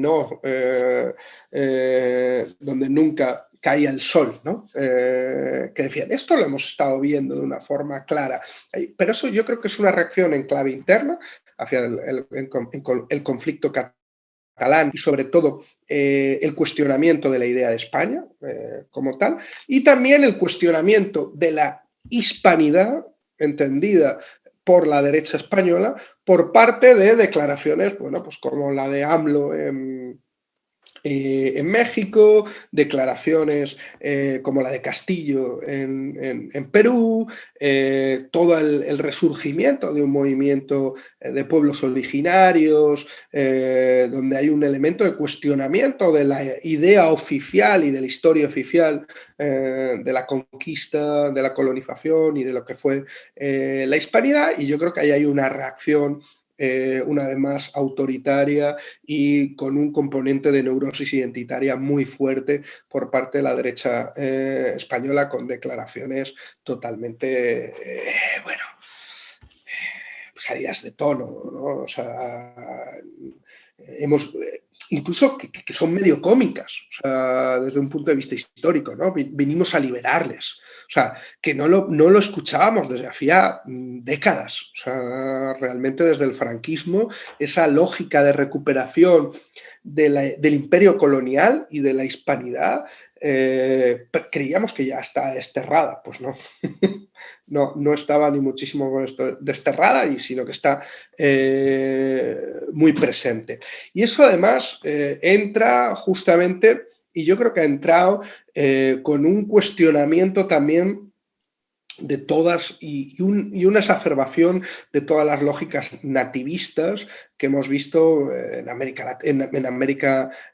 donde nunca caía el sol, ¿no? Que decían, esto lo hemos estado viendo de una forma clara, pero eso yo creo que es una reacción en clave interna hacia el conflicto catalán y sobre todo el cuestionamiento de la idea de España como tal, y también el cuestionamiento de la hispanidad entendida por la derecha española por parte de declaraciones, bueno, pues como la de AMLO en México, declaraciones como la de Castillo en Perú, todo el resurgimiento de un movimiento de pueblos originarios, donde hay un elemento de cuestionamiento de la idea oficial y de la historia oficial de la conquista, de la colonización y de lo que fue la hispanidad, y yo creo que ahí hay una reacción una vez más autoritaria y con un componente de neurosis identitaria muy fuerte por parte de la derecha española, con declaraciones totalmente, bueno, salidas de tono, ¿no? O sea, hemos, incluso que son medio cómicas, o sea, desde un punto de vista histórico, ¿no? Vinimos a liberarles, o sea, que no lo escuchábamos desde hacía décadas, o sea, realmente desde el franquismo, esa lógica de recuperación del imperio colonial y de la hispanidad, creíamos que ya está desterrada, pues no. No estaba ni muchísimo con esto desterrada, sino que está muy presente. Y eso además entra justamente, y yo creo que ha entrado con un cuestionamiento también de todas y una exacerbación de todas las lógicas nativistas que hemos visto en América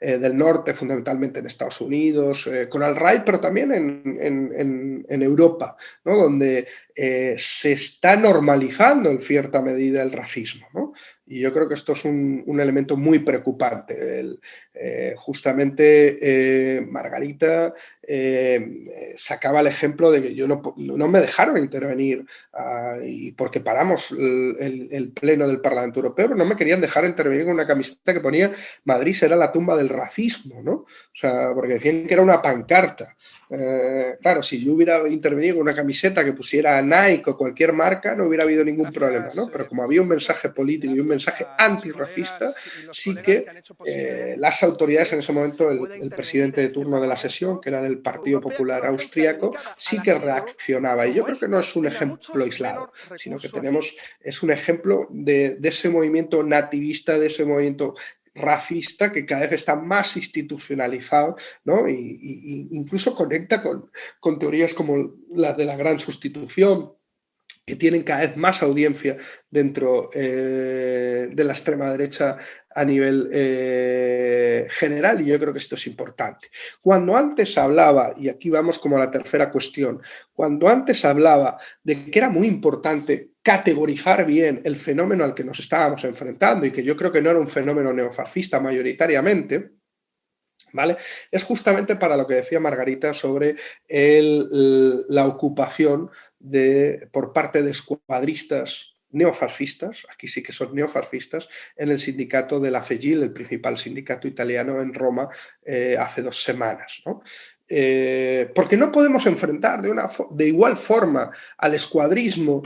del Norte, fundamentalmente en Estados Unidos, con el RAI, pero también en Europa, ¿no? Donde se está normalizando en cierta medida el racismo, ¿no? Y yo creo que esto es un elemento muy preocupante. Justamente Margarita sacaba el ejemplo de que yo no me dejaron intervenir y porque paramos el pleno del Parlamento Europeo, pero no me querían dejar intervenir con una camiseta que ponía Madrid será la tumba del racismo, ¿no? O sea, porque decían que era una pancarta. Claro, si yo hubiera intervenido con una camiseta que pusiera Nike o cualquier marca, no hubiera habido ningún problema, ¿no? Pero como había un mensaje político y un mensaje antirracista, sí que las autoridades en ese momento, el presidente de turno de la sesión, que era del Partido Popular Austríaco, sí que reaccionaba. Y yo creo que no es un ejemplo aislado, sino que es un ejemplo de ese movimiento nativista, de ese movimiento racista que cada vez está más institucionalizado, ¿no? Y incluso conecta con teorías como las de la gran sustitución, que tienen cada vez más audiencia dentro de la extrema derecha a nivel general, y yo creo que esto es importante. Cuando antes hablaba, y aquí vamos como a la tercera cuestión, cuando antes hablaba de que era muy importante categorizar bien el fenómeno al que nos estábamos enfrentando, y que yo creo que no era un fenómeno neofascista mayoritariamente, ¿vale? Es justamente para lo que decía Margarita sobre la ocupación por parte de escuadristas neofascistas, aquí sí que son neofascistas, en el sindicato de la FEGIL, el principal sindicato italiano en Roma, hace 2 semanas, ¿no? Porque no podemos enfrentar de igual forma al escuadrismo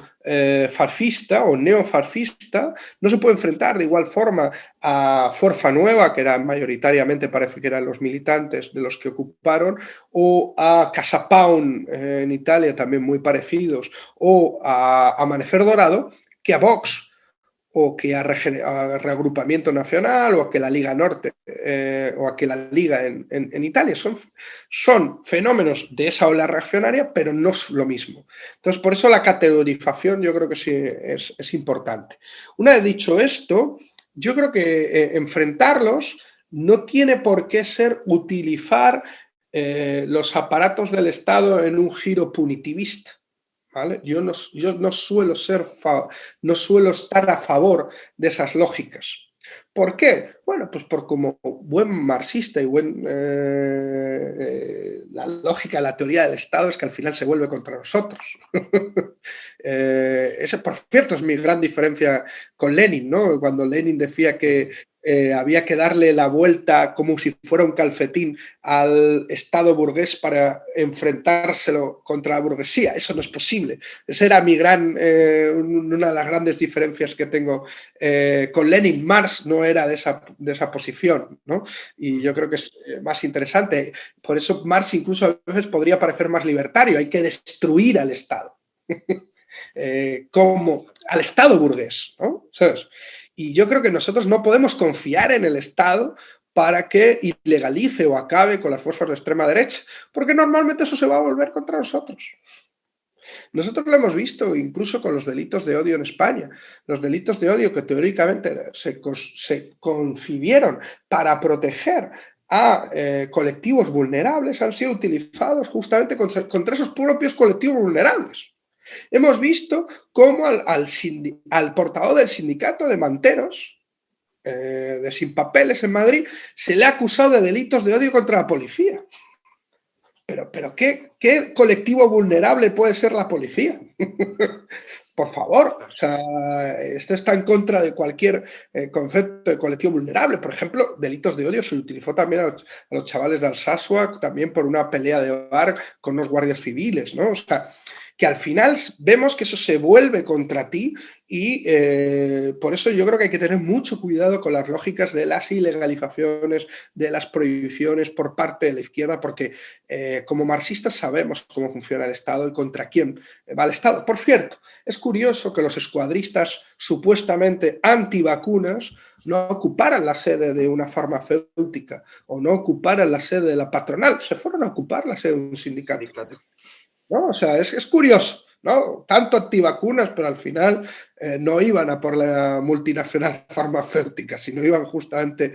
fascista o neofascista, no se puede enfrentar de igual forma a Forza Nueva, que eran mayoritariamente, parece que eran los militantes de los que ocuparon, o a Casa Pound en Italia, también muy parecidos, o a Amanecer Dorado, que a Vox, o que a Reagrupamiento Nacional, o a que la Liga Norte, o a que la Liga en Italia. Son fenómenos de esa ola reaccionaria, pero no es lo mismo. Entonces, por eso la categorización yo creo que sí es importante. Una vez dicho esto, yo creo que enfrentarlos no tiene por qué ser utilizar los aparatos del Estado en un giro punitivista. ¿Vale? Yo no suelo estar a favor de esas lógicas. ¿Por qué? Bueno, pues por como buen marxista y la lógica, la teoría del Estado es que al final se vuelve contra nosotros. Ese, por cierto, es mi gran diferencia con Lenin, ¿no? Cuando Lenin decía que había que darle la vuelta como si fuera un calcetín al Estado burgués para enfrentárselo contra la burguesía. Eso no es posible. Esa era una de las grandes diferencias que tengo con Lenin. Marx no era de esa posición, ¿no? Y yo creo que es más interesante. Por eso Marx incluso a veces podría parecer más libertario. Hay que destruir al Estado. Como al Estado burgués, ¿no? ¿Sabes? Y yo creo que nosotros no podemos confiar en el Estado para que ilegalice o acabe con las fuerzas de extrema derecha, porque normalmente eso se va a volver contra nosotros. Nosotros lo hemos visto incluso con los delitos de odio en España. Los delitos de odio que teóricamente se concibieron para proteger a colectivos vulnerables han sido utilizados justamente contra esos propios colectivos vulnerables. Hemos visto cómo al portavoz del sindicato de manteros, de Sin Papeles en Madrid, se le ha acusado de delitos de odio contra la policía. Pero ¿qué colectivo vulnerable puede ser la policía? Por favor, o sea, esto está en contra de cualquier concepto de colectivo vulnerable. Por ejemplo, delitos de odio se utilizó también a los chavales de Alsasua, también por una pelea de bar con los guardias civiles, ¿no? O sea, que al final vemos que eso se vuelve contra ti y por eso yo creo que hay que tener mucho cuidado con las lógicas de las ilegalizaciones, de las prohibiciones por parte de la izquierda, porque como marxistas sabemos cómo funciona el Estado y contra quién va el Estado. Por cierto, es curioso que los escuadristas supuestamente antivacunas no ocuparan la sede de una farmacéutica o no ocuparan la sede de la patronal, se fueron a ocupar la sede de un sindicato. ¿No? O sea, es curioso, ¿no? Tanto antivacunas, pero al final no iban a por la multinacional farmacéutica, sino iban justamente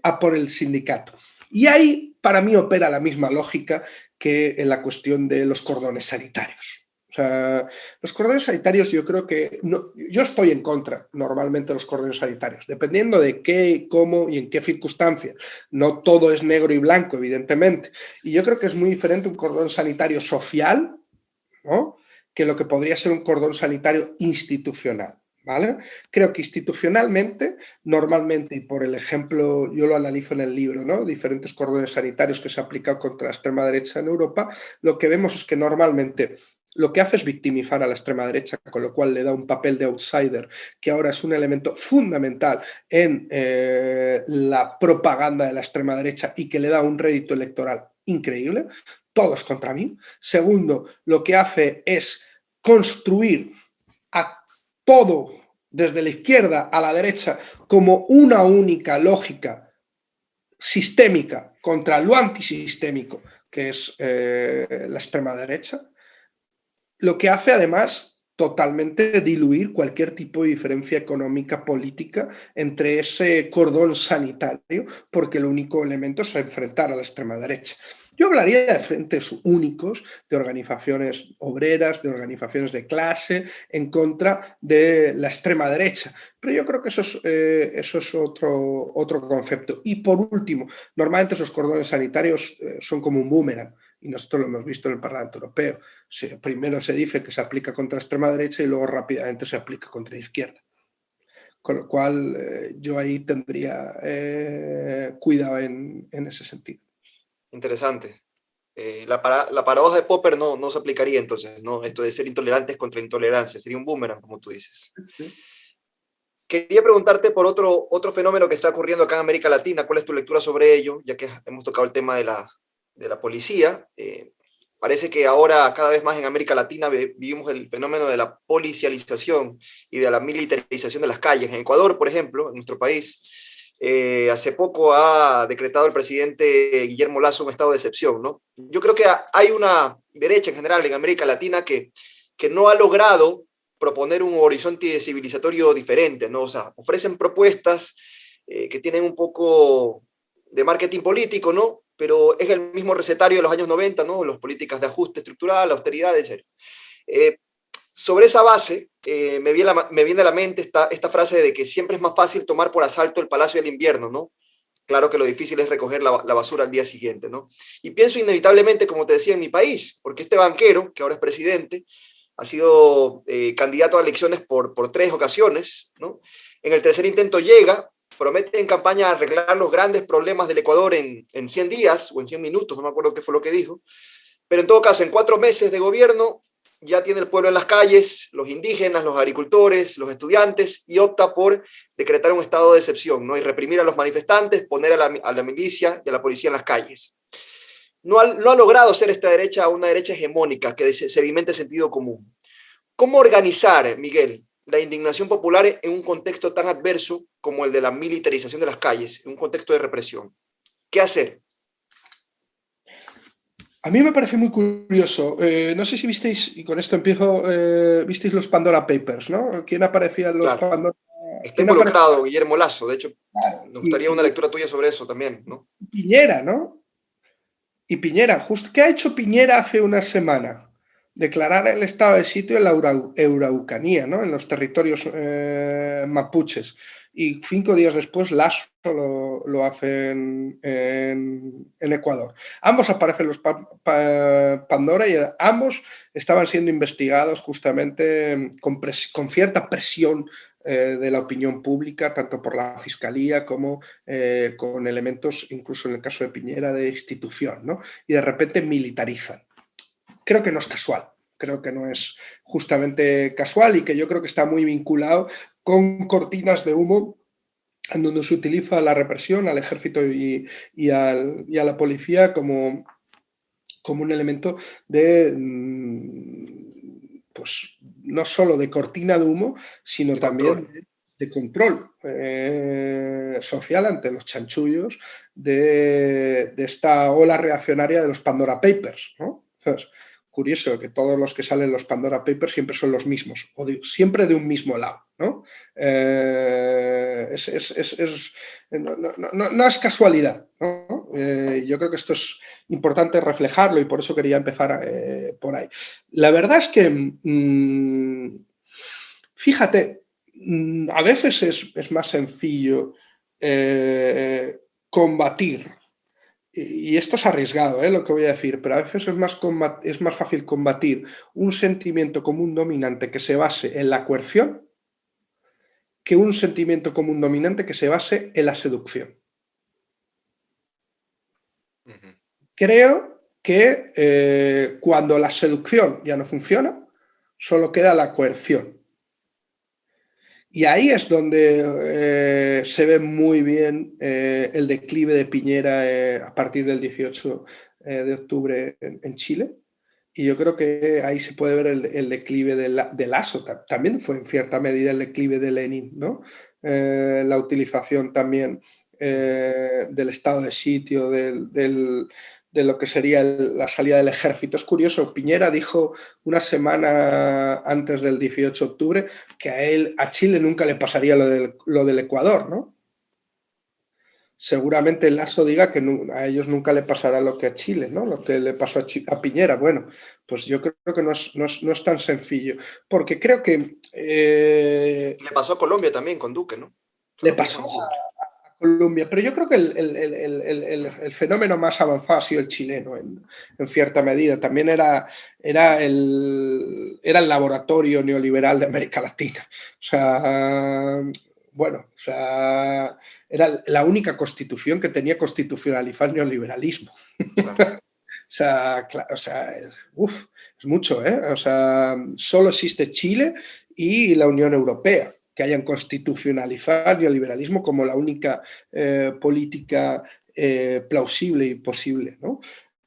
a por el sindicato. Y ahí, para mí, opera la misma lógica que en la cuestión de los cordones sanitarios. O sea, los cordones sanitarios yo creo que... No, yo estoy en contra normalmente de los cordones sanitarios, dependiendo de qué, cómo y en qué circunstancias. No todo es negro y blanco, evidentemente. Y yo creo que es muy diferente un cordón sanitario social, ¿no?, que lo que podría ser un cordón sanitario institucional. ¿Vale? Creo que institucionalmente, normalmente, y por el ejemplo, yo lo analizo en el libro, ¿no?, diferentes cordones sanitarios que se han aplicado contra la extrema derecha en Europa, lo que vemos es que normalmente lo que hace es victimizar a la extrema derecha, con lo cual le da un papel de outsider, que ahora es un elemento fundamental en la propaganda de la extrema derecha y que le da un rédito electoral increíble. Todos contra mí. Segundo, lo que hace es construir a todo, desde la izquierda a la derecha, como una única lógica sistémica contra lo antisistémico, que es la extrema derecha, lo que hace además totalmente diluir cualquier tipo de diferencia económica política entre ese cordón sanitario, porque el único elemento es enfrentar a la extrema derecha. Yo hablaría de frentes únicos, de organizaciones obreras, de organizaciones de clase, en contra de la extrema derecha. Pero yo creo que eso es otro concepto. Y por último, normalmente esos cordones sanitarios son como un boomerang. Y nosotros lo hemos visto en el Parlamento Europeo. Primero se dice que se aplica contra la extrema derecha y luego rápidamente se aplica contra la izquierda. Con lo cual yo ahí tendría cuidado en ese sentido. Interesante. La paradoja de Popper no se aplicaría entonces, ¿no? Esto de ser intolerantes contra intolerancia, sería un boomerang, como tú dices. Sí. Quería preguntarte por otro fenómeno que está ocurriendo acá en América Latina. ¿Cuál es tu lectura sobre ello? Ya que hemos tocado el tema de la policía. Parece que ahora cada vez más en América Latina vivimos el fenómeno de la policialización y de la militarización de las calles. En Ecuador, por ejemplo, en nuestro país, hace poco ha decretado el presidente Guillermo Lasso un estado de excepción, ¿no? Yo creo que hay una derecha en general en América Latina que no ha logrado proponer un horizonte civilizatorio diferente, ¿no? O sea, ofrecen propuestas que tienen un poco de marketing político, ¿no? Pero es el mismo recetario de los años 90, ¿no? Las políticas de ajuste estructural, la austeridad, etc. Sobre esa base, me viene a la mente esta frase de que siempre es más fácil tomar por asalto el Palacio del Invierno, ¿no? Claro que lo difícil es recoger la basura al día siguiente, ¿no? Y pienso inevitablemente, como te decía, en mi país, porque este banquero, que ahora es presidente, ha sido candidato a elecciones por 3 ocasiones, ¿no? En el tercer intento llega, promete en campaña arreglar los grandes problemas del Ecuador en 100 días o en 100 minutos, no me acuerdo qué fue lo que dijo, pero en todo caso, en 4 meses de gobierno ya tiene el pueblo en las calles, los indígenas, los agricultores, los estudiantes, y opta por decretar un estado de excepción, ¿no? Y reprimir a los manifestantes, poner a la milicia y a la policía en las calles. No ha logrado ser esta derecha una derecha hegemónica que sedimente sentido común. ¿Cómo organizar, Miguel, la indignación popular en un contexto tan adverso como el de la militarización de las calles, en un contexto de represión? ¿Qué hacer? A mí me parece muy curioso. No sé si visteis, y con esto empiezo, visteis los Pandora Papers, ¿no? ¿Quién aparecía en los Pandora? Está involucrado Guillermo Lasso, de hecho, me gustaría una lectura tuya sobre eso también, ¿no? Piñera, ¿no? Y Piñera, ¿qué ha hecho Piñera hace una semana? declarar el estado de sitio en la Araucanía, ¿no? En los territorios mapuches. Y 5 días después Lasso lo hace en Ecuador. Ambos aparecen los Pandora y ambos estaban siendo investigados justamente con cierta presión de la opinión pública, tanto por la Fiscalía como con elementos, incluso en el caso de Piñera, de institución, ¿no? Y de repente militarizan. Creo que no es casual, creo que no es justamente casual y que yo creo que está muy vinculado con cortinas de humo en donde se utiliza la represión al ejército y a la policía como un elemento de, pues, no solo de cortina de humo, sino de también control. de control social ante los chanchullos de esta ola reaccionaria de los Pandora Papers, ¿no? Entonces, curioso que todos los que salen los Pandora Papers siempre son los mismos, o siempre de un mismo lado, ¿no? No es casualidad, ¿no? Yo creo que esto es importante reflejarlo y por eso quería empezar por ahí. La verdad es que, fíjate, a veces es más sencillo combatir, y esto es arriesgado, lo que voy a decir, pero a veces es más fácil combatir un sentimiento común dominante que se base en la coerción que un sentimiento común dominante que se base en la seducción. Uh-huh. Creo que cuando la seducción ya no funciona, solo queda la coerción. Y ahí es donde se ve muy bien el declive de Piñera a partir del 18 de octubre en Chile. Y yo creo que ahí se puede ver el declive de Lasso. También fue en cierta medida el declive de Lenin, ¿no? La utilización también del estado de sitio, de lo que sería la salida del ejército. Es curioso, Piñera dijo una semana antes del 18 de octubre que a Chile nunca le pasaría lo del Ecuador, ¿no? Seguramente Lasso diga que a ellos nunca le pasará lo que a Chile, ¿no? Lo que le pasó a Piñera. Bueno, pues yo creo que no es tan sencillo, porque creo que... Le pasó a Colombia también con Duque, ¿no? Son le los mismos pasó ejemplos. a Colombia, pero yo creo que el fenómeno más avanzado ha sido el chileno, en cierta medida. También era el laboratorio neoliberal de América Latina. O sea... Bueno, o sea, era la única constitución que tenía constitucionalizar el neoliberalismo. Claro. O sea, es mucho, ¿eh? O sea, solo existe Chile y la Unión Europea que hayan constitucionalizado el neoliberalismo como la única política plausible y posible, ¿no?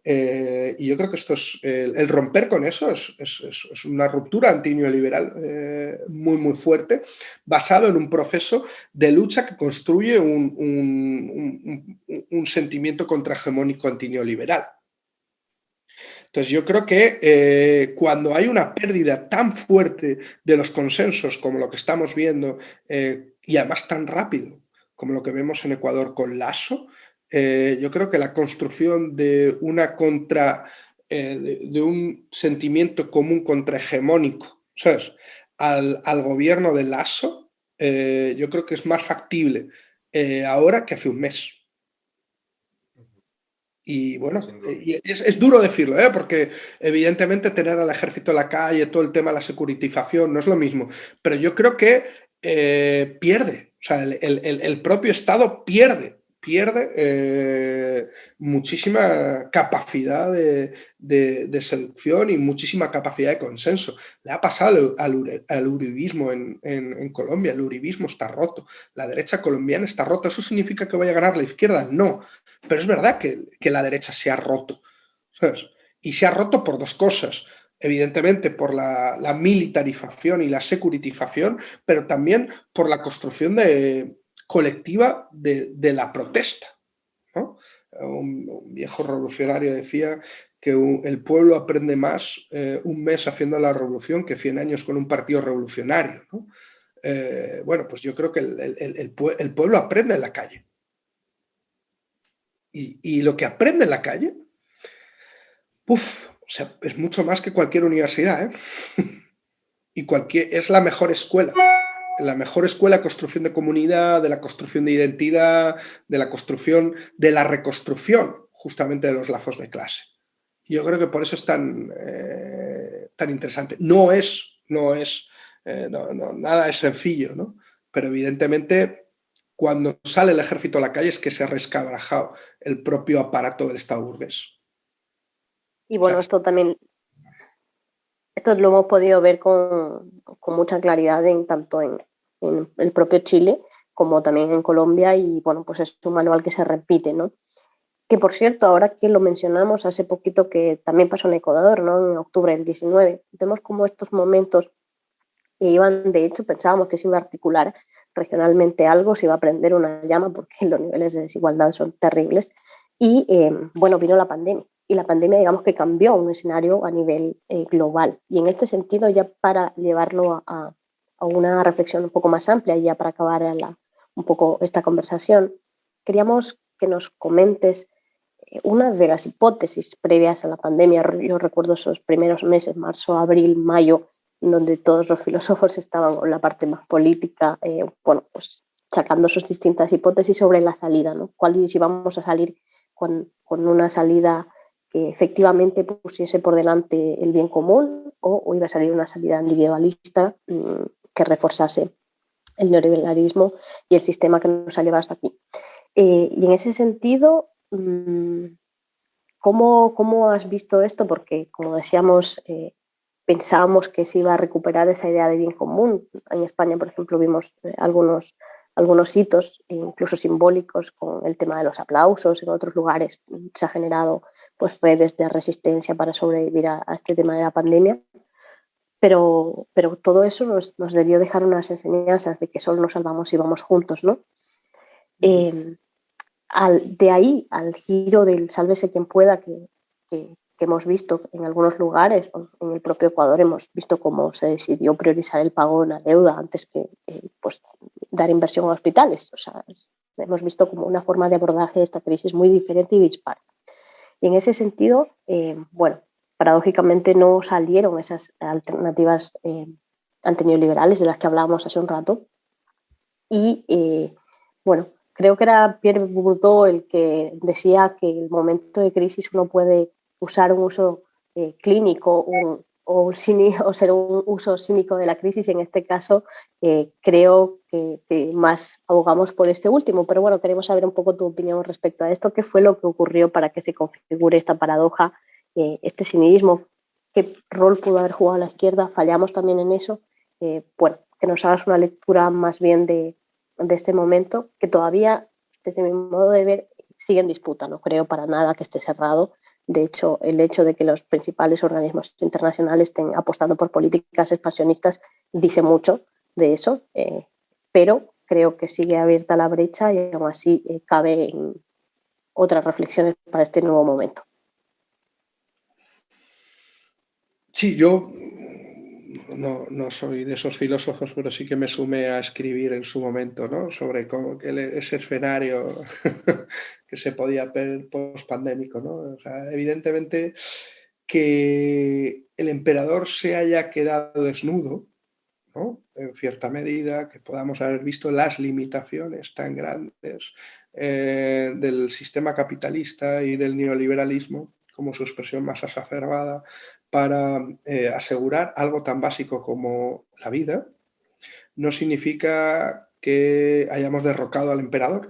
Y yo creo que esto es el romper con eso es una ruptura antineoliberal muy, muy fuerte, basado en un proceso de lucha que construye un sentimiento contrahegemónico antineoliberal. Entonces yo creo que cuando hay una pérdida tan fuerte de los consensos como lo que estamos viendo y además tan rápido como lo que vemos en Ecuador con Lasso, yo creo que la construcción de de un sentimiento común contrahegemónico, ¿sabes? Al gobierno de Lasso, yo creo que es más factible ahora que hace un mes. Y bueno, es duro decirlo, porque evidentemente tener al ejército en la calle, todo el tema de la securitización, no es lo mismo. Pero yo creo que pierde, o sea, el propio Estado pierde muchísima capacidad de seducción y muchísima capacidad de consenso. Le ha pasado al uribismo en Colombia, el uribismo está roto, la derecha colombiana está rota. ¿Eso significa que vaya a ganar la izquierda? No. Pero es verdad que la derecha se ha roto, ¿sabes? Y se ha roto por dos cosas. Evidentemente por la militarización y la securitización, pero también por la construcción colectiva de la protesta, ¿no? Un viejo revolucionario decía que el pueblo aprende más un mes haciendo la revolución que 100 años con un partido revolucionario, ¿no? Bueno, pues yo creo que el pueblo aprende en la calle. Y lo que aprende en la calle, sea, es mucho más que cualquier universidad, ¿eh? Y es la mejor escuela. La mejor escuela de construcción de comunidad, de la construcción de identidad, de la construcción, de la reconstrucción justamente de los lazos de clase. Y yo creo que por eso es tan interesante. No, nada es sencillo, ¿no? Pero evidentemente cuando sale el ejército a la calle es que se ha resquebrajado el propio aparato del Estado burgués. Y bueno, esto lo hemos podido ver con mucha claridad tanto en el propio Chile como también en Colombia, y bueno, pues es un manual que se repite, ¿no? Que por cierto, ahora que lo mencionamos, hace poquito que también pasó en Ecuador, ¿no? En octubre del 19, vemos como estos momentos iban, de hecho, pensábamos que se iba a articular regionalmente algo, se iba a prender una llama, porque los niveles de desigualdad son terribles, y bueno, vino la pandemia. Y la pandemia, digamos que cambió un escenario a nivel global. Y en este sentido, ya para llevarlo a una reflexión un poco más amplia, y ya para acabar un poco esta conversación, queríamos que nos comentes una de las hipótesis previas a la pandemia. Yo recuerdo esos primeros meses, marzo, abril, mayo, donde todos los filósofos estaban con la parte más política, bueno, pues sacando sus distintas hipótesis sobre la salida, ¿no? Si vamos a salir con una salida que efectivamente pusiese por delante el bien común, o iba a salir una salida individualista que reforzase el neoliberalismo y el sistema que nos ha llevado hasta aquí. Y en ese sentido, ¿cómo has visto esto? Porque, como decíamos, pensábamos que se iba a recuperar esa idea de bien común. En España, por ejemplo, vimos algunos hitos, incluso simbólicos, con el tema de los aplausos. En otros lugares se ha generado pues redes de resistencia para sobrevivir a este tema de la pandemia. Pero todo eso nos debió dejar unas enseñanzas de que solo nos salvamos si vamos juntos, ¿no? De ahí al giro del sálvese quien pueda que hemos visto en algunos lugares, en el propio Ecuador hemos visto cómo se decidió priorizar el pago de una deuda antes que pues, dar inversión a hospitales. O sea, hemos visto como una forma de abordaje de esta crisis muy diferente y dispar. Y en ese sentido, bueno, paradójicamente no salieron esas alternativas antineoliberales de las que hablábamos hace un rato. Y bueno, creo que era Pierre Bourdieu el que decía que en el momento de crisis uno puede usar un uso clínico o ser un uso cínico de la crisis. En este caso, creo que más abogamos por este último. Pero bueno, queremos saber un poco tu opinión respecto a esto. ¿Qué fue lo que ocurrió para que se configure esta paradoja, este cinismo? ¿Qué rol pudo haber jugado la izquierda? ¿Fallamos también en eso? Bueno, que nos hagas una lectura más bien de este momento, que todavía, desde mi modo de ver, sigue en disputa. No creo para nada que esté cerrado. De hecho, el hecho de que los principales organismos internacionales estén apostando por políticas expansionistas dice mucho de eso, pero creo que sigue abierta la brecha, y aún así cabe en otras reflexiones para este nuevo momento. Sí, yo no soy de esos filósofos, pero sí que me sumé a escribir en su momento, ¿no? Sobre ese escenario que se podía ver post-pandémico, ¿no? O sea, evidentemente que el emperador se haya quedado desnudo, ¿no? En cierta medida, que podamos haber visto las limitaciones tan grandes del sistema capitalista y del neoliberalismo como su expresión más exacerbada para asegurar algo tan básico como la vida, no significa que hayamos derrocado al emperador.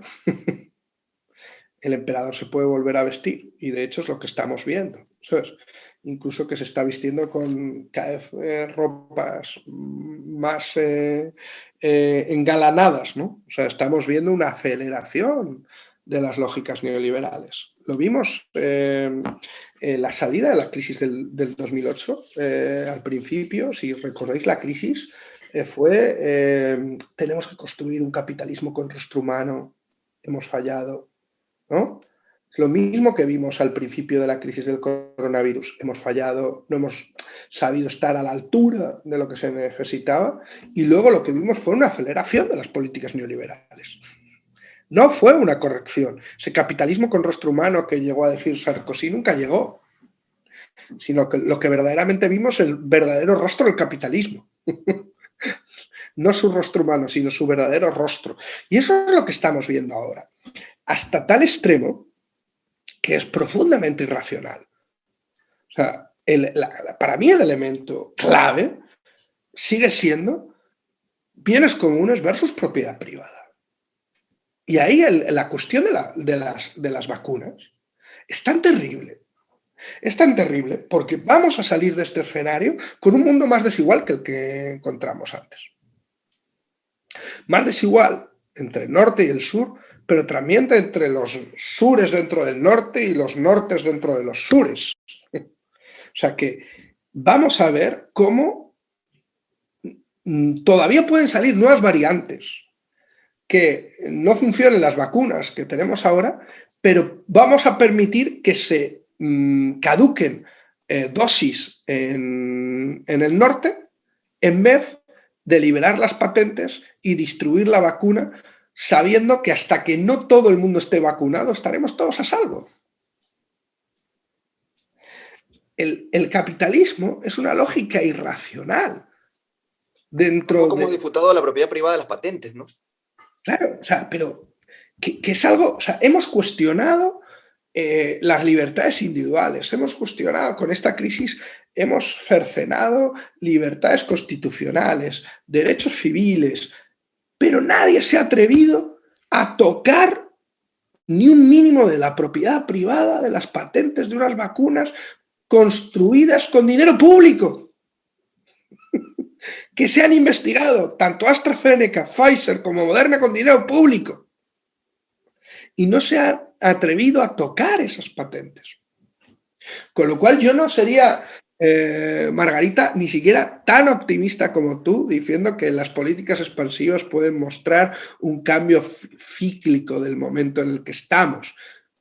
El emperador se puede volver a vestir, y de hecho es lo que estamos viendo, ¿sabes? Incluso que se está vistiendo con cada vez ropas más engalanadas, ¿no? O sea, estamos viendo una aceleración de las lógicas neoliberales. Lo vimos en la salida de la crisis del 2008, al principio, si recordáis la crisis, fue tenemos que construir un capitalismo con rostro humano, hemos fallado, ¿no? Es lo mismo que vimos al principio de la crisis del coronavirus. Hemos fallado, no hemos sabido estar a la altura de lo que se necesitaba, y luego lo que vimos fue una aceleración de las políticas neoliberales. No fue una corrección. Ese capitalismo con rostro humano que llegó a decir Sarkozy nunca llegó. sino que lo que verdaderamente vimos es el verdadero rostro del capitalismo. No su rostro humano, sino su verdadero rostro. Y eso es lo que estamos viendo ahora. Hasta tal extremo que es profundamente irracional. O sea, para mí el elemento clave sigue siendo bienes comunes versus propiedad privada. Y ahí la cuestión de las vacunas es tan terrible. Es tan terrible porque vamos a salir de este escenario con un mundo más desigual que el que encontramos antes. Más desigual entre el norte y el sur, pero también entre los sures dentro del norte y los nortes dentro de los sures. O sea que vamos a ver cómo todavía pueden salir nuevas variantes, que no funcionen las vacunas que tenemos ahora, pero vamos a permitir que se caduquen dosis en el norte en vez de liberar las patentes y distribuir la vacuna sabiendo que hasta que no todo el mundo esté vacunado estaremos todos a salvo. El capitalismo es una lógica irracional. Como diputado de la propiedad privada de las patentes, ¿no? Claro, o sea, pero que es algo, o sea, hemos cuestionado las libertades individuales, hemos cuestionado con esta crisis, hemos cercenado libertades constitucionales, derechos civiles, pero nadie se ha atrevido a tocar ni un mínimo de la propiedad privada, de las patentes de unas vacunas construidas con dinero público, que se han investigado tanto AstraZeneca, Pfizer como Moderna con dinero público. Y no se ha atrevido a tocar esas patentes. Con lo cual yo no sería, Margarita, ni siquiera tan optimista como tú, diciendo que las políticas expansivas pueden mostrar un cambio cíclico del momento en el que estamos.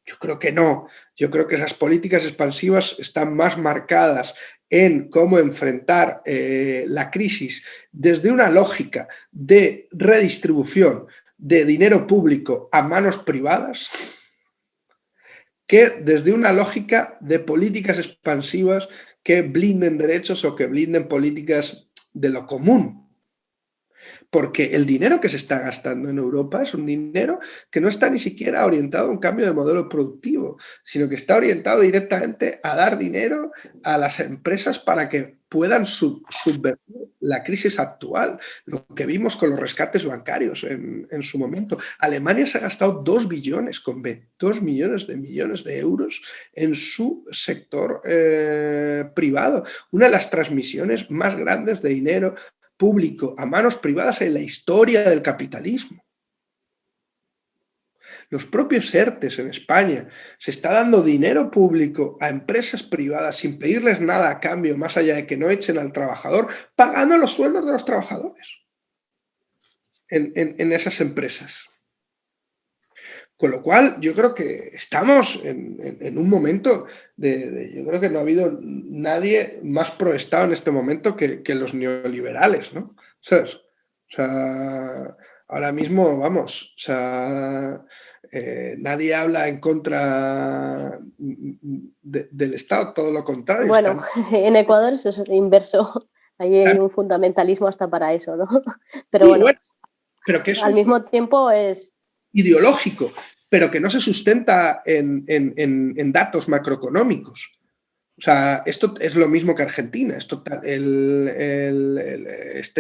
Yo creo que no. Yo creo que esas políticas expansivas están más marcadas en cómo enfrentar la crisis desde una lógica de redistribución de dinero público a manos privadas que desde una lógica de políticas expansivas que blinden derechos o que blinden políticas de lo común. Porque el dinero que se está gastando en Europa es un dinero que no está ni siquiera orientado a un cambio de modelo productivo, sino que está orientado directamente a dar dinero a las empresas para que puedan subvertir la crisis actual. Lo que vimos con los rescates bancarios en su momento. Alemania se ha gastado 2 billones de euros en su sector privado. Una de las transmisiones más grandes de dinero público a manos privadas en la historia del capitalismo. Los propios ERTES en España, se está dando dinero público a empresas privadas sin pedirles nada a cambio, más allá de que no echen al trabajador, pagando los sueldos de los trabajadores en esas empresas. Con lo cual, yo creo que estamos en un momento yo creo que no ha habido nadie más proestado en este momento que los neoliberales, ¿no? ¿Sabes? O sea, ahora mismo, vamos, o sea, nadie habla en contra del Estado, todo lo contrario. Bueno, en Ecuador eso es inverso. Ahí hay un fundamentalismo hasta para eso, ¿no? Pero bueno, pero que al mismo tiempo es ideológico, pero que no se sustenta en datos macroeconómicos. O sea, esto es lo mismo que Argentina, esta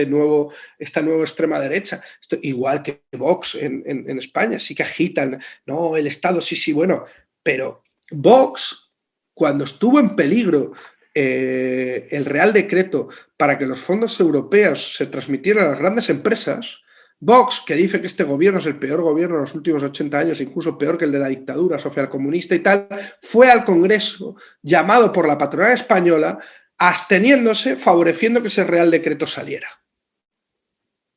nueva extrema derecha, igual que Vox en España, sí que agitan, no, el Estado, sí, bueno, pero Vox, cuando estuvo en peligro el Real Decreto para que los fondos europeos se transmitieran a las grandes empresas, Vox, que dice que este gobierno es el peor gobierno de los últimos 80 años, incluso peor que el de la dictadura socialcomunista y tal, fue al Congreso llamado por la patronal española, absteniéndose, favoreciendo que ese Real Decreto saliera.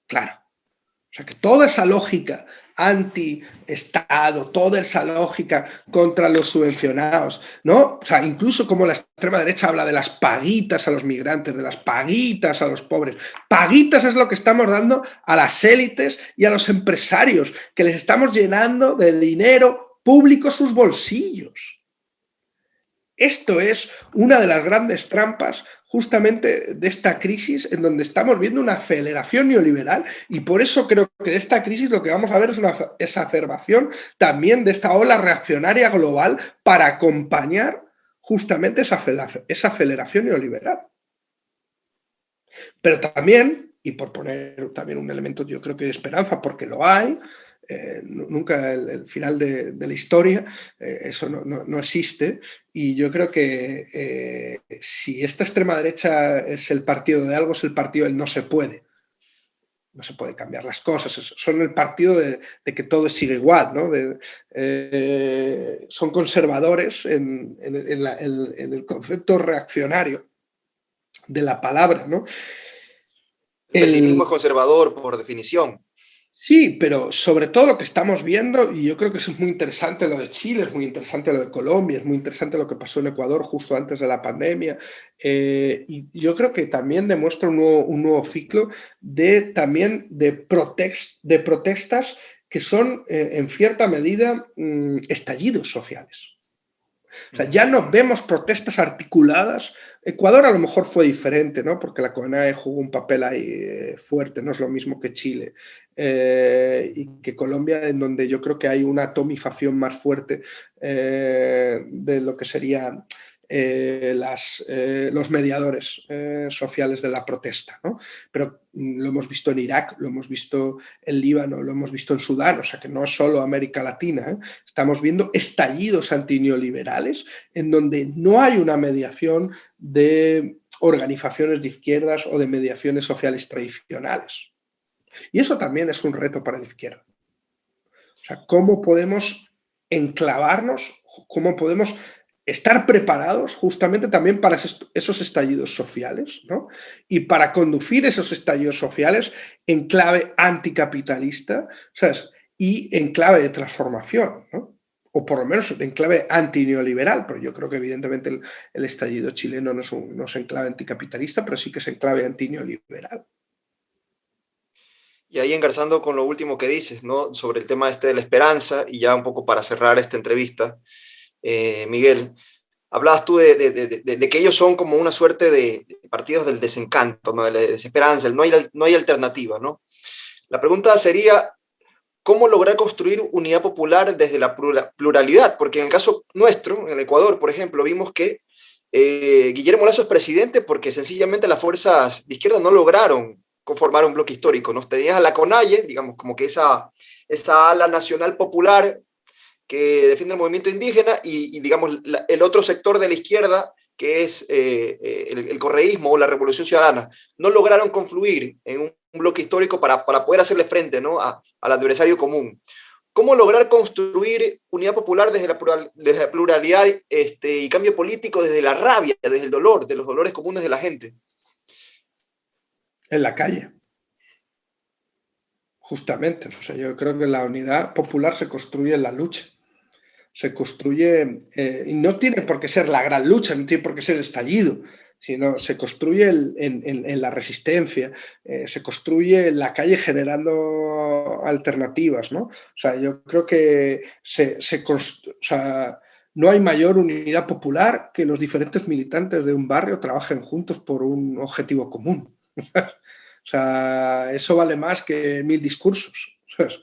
Claro. O sea, que toda esa lógica anti-Estado, toda esa lógica contra los subvencionados, ¿no? O sea, incluso como la extrema derecha habla de las paguitas a los migrantes, de las paguitas a los pobres. Paguitas es lo que estamos dando a las élites y a los empresarios, que les estamos llenando de dinero público sus bolsillos. Esto es una de las grandes trampas justamente de esta crisis, en donde estamos viendo una aceleración neoliberal, y por eso creo que de esta crisis lo que vamos a ver es una exacerbación también de esta ola reaccionaria global para acompañar justamente esa aceleración neoliberal. Pero también, y por poner también un elemento yo creo que de esperanza, porque lo hay, nunca el final de la historia, eso no existe, y yo creo que si esta extrema derecha es el partido de algo, es el partido del no se puede. No se puede cambiar las cosas, son el partido de que todo sigue igual, ¿no? Son conservadores en el concepto reaccionario de la palabra, ¿no? El pesimismo es conservador por definición. Sí, pero sobre todo lo que estamos viendo, y yo creo que eso es muy interesante lo de Chile, es muy interesante lo de Colombia, es muy interesante lo que pasó en Ecuador justo antes de la pandemia, y yo creo que también demuestra un nuevo ciclo también de protestas que son en cierta medida estallidos sociales. O sea, ya no vemos protestas articuladas. Ecuador a lo mejor fue diferente, ¿no? Porque la CONAE jugó un papel ahí fuerte, no es lo mismo que Chile y que Colombia, en donde yo creo que hay una atomización más fuerte de lo que serían los mediadores sociales de la protesta, ¿no? Pero lo hemos visto en Irak, lo hemos visto en Líbano, lo hemos visto en Sudán, o sea que no es solo América Latina, ¿eh? Estamos viendo estallidos antineoliberales en donde no hay una mediación de organizaciones de izquierdas o de mediaciones sociales tradicionales. Y eso también es un reto para la izquierda. O sea, ¿cómo podemos enclavarnos? ¿Cómo podemos estar preparados justamente también para esos estallidos sociales, ¿no? Y para conducir esos estallidos sociales en clave anticapitalista, ¿sabes? Y en clave de transformación, ¿no? O por lo menos en clave antineoliberal, pero yo creo que evidentemente el estallido chileno no es en clave anticapitalista, pero sí que es en clave antineoliberal. Y ahí engarzando con lo último que dices, ¿no? Sobre el tema de la esperanza, y ya un poco para cerrar esta entrevista, Miguel, hablabas tú de que ellos son como una suerte de partidos del desencanto, ¿no? De la desesperanza, no hay alternativa, ¿no? La pregunta sería, ¿cómo lograr construir unidad popular desde la pluralidad? Porque en el caso nuestro, en el Ecuador, por ejemplo, vimos que Guillermo Lasso es presidente porque sencillamente las fuerzas de izquierda no lograron conformar un bloque histórico, ¿no? Tenías a la CONAIE, digamos, como que esa ala nacional popular que defiende el movimiento indígena y digamos, el otro sector de la izquierda, que es el correísmo o la Revolución Ciudadana, no lograron confluir en un bloque histórico para poder hacerle frente, ¿no? al adversario común. ¿Cómo lograr construir unidad popular desde la pluralidad y cambio político desde la rabia, desde el dolor, de los dolores comunes de la gente? En la calle. Justamente. O sea, yo creo que la unidad popular se construye en la lucha. Se construye, y no tiene por qué ser la gran lucha, no tiene por qué ser el estallido, sino se construye en la resistencia, se construye en la calle generando alternativas, ¿no? O sea, yo creo que no hay mayor unidad popular que los diferentes militantes de un barrio trabajen juntos por un objetivo común. O sea, eso vale más que 1000 discursos, ¿sabes?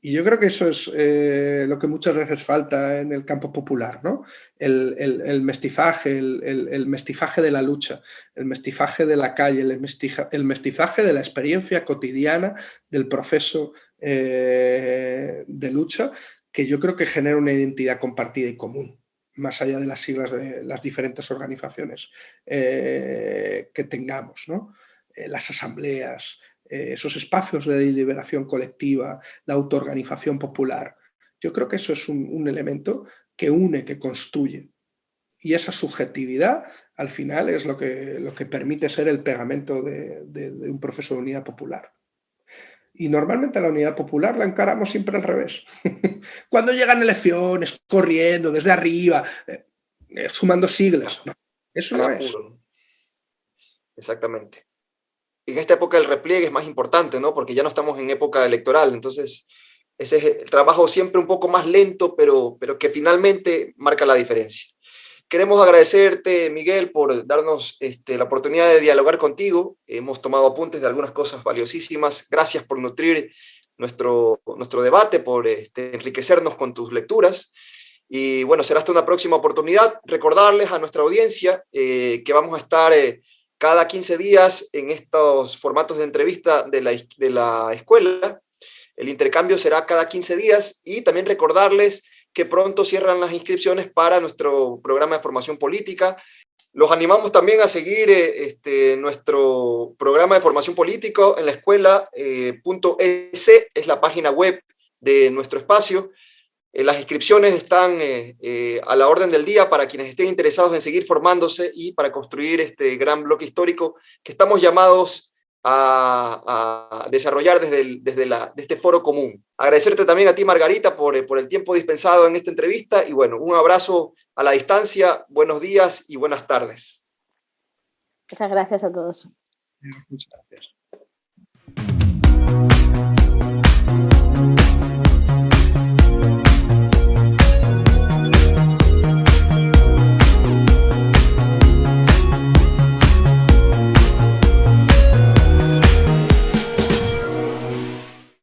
Y yo creo que eso es lo que muchas veces falta en el campo popular, ¿no? El mestizaje, el mestizaje de la lucha, el mestizaje de la calle, el mestizaje de la experiencia cotidiana del proceso de lucha, que yo creo que genera una identidad compartida y común, más allá de las siglas de las diferentes organizaciones que tengamos, ¿no? Las asambleas, esos espacios de deliberación colectiva, la autoorganización popular. Yo creo que eso es un elemento que une, que construye. Y esa subjetividad, al final, es lo que permite ser el pegamento de un proceso de unidad popular. Y normalmente la unidad popular la encaramos siempre al revés. Cuando llegan elecciones, corriendo desde arriba, sumando siglas. No, eso no es. Exactamente. En esta época el repliegue es más importante, ¿no? Porque ya no estamos en época electoral, entonces ese es el trabajo siempre un poco más lento, pero que finalmente marca la diferencia. Queremos agradecerte, Miguel, por darnos la oportunidad de dialogar contigo. Hemos tomado apuntes de algunas cosas valiosísimas. Gracias por nutrir nuestro debate, por enriquecernos con tus lecturas. Y bueno, será hasta una próxima oportunidad. Recordarles a nuestra audiencia que vamos a estar cada 15 días en estos formatos de entrevista de la escuela. El intercambio será cada 15 días y también recordarles que pronto cierran las inscripciones para nuestro programa de formación política. Los animamos también a seguir nuestro programa de formación política en la escuela.es, es la página web de nuestro espacio. Las inscripciones están a la orden del día para quienes estén interesados en seguir formándose y para construir este gran bloque histórico que estamos llamados a desarrollar desde este foro común. Agradecerte también a ti, Margarita, por el tiempo dispensado en esta entrevista y bueno, un abrazo a la distancia, buenos días y buenas tardes. Muchas gracias a todos. Muchas gracias.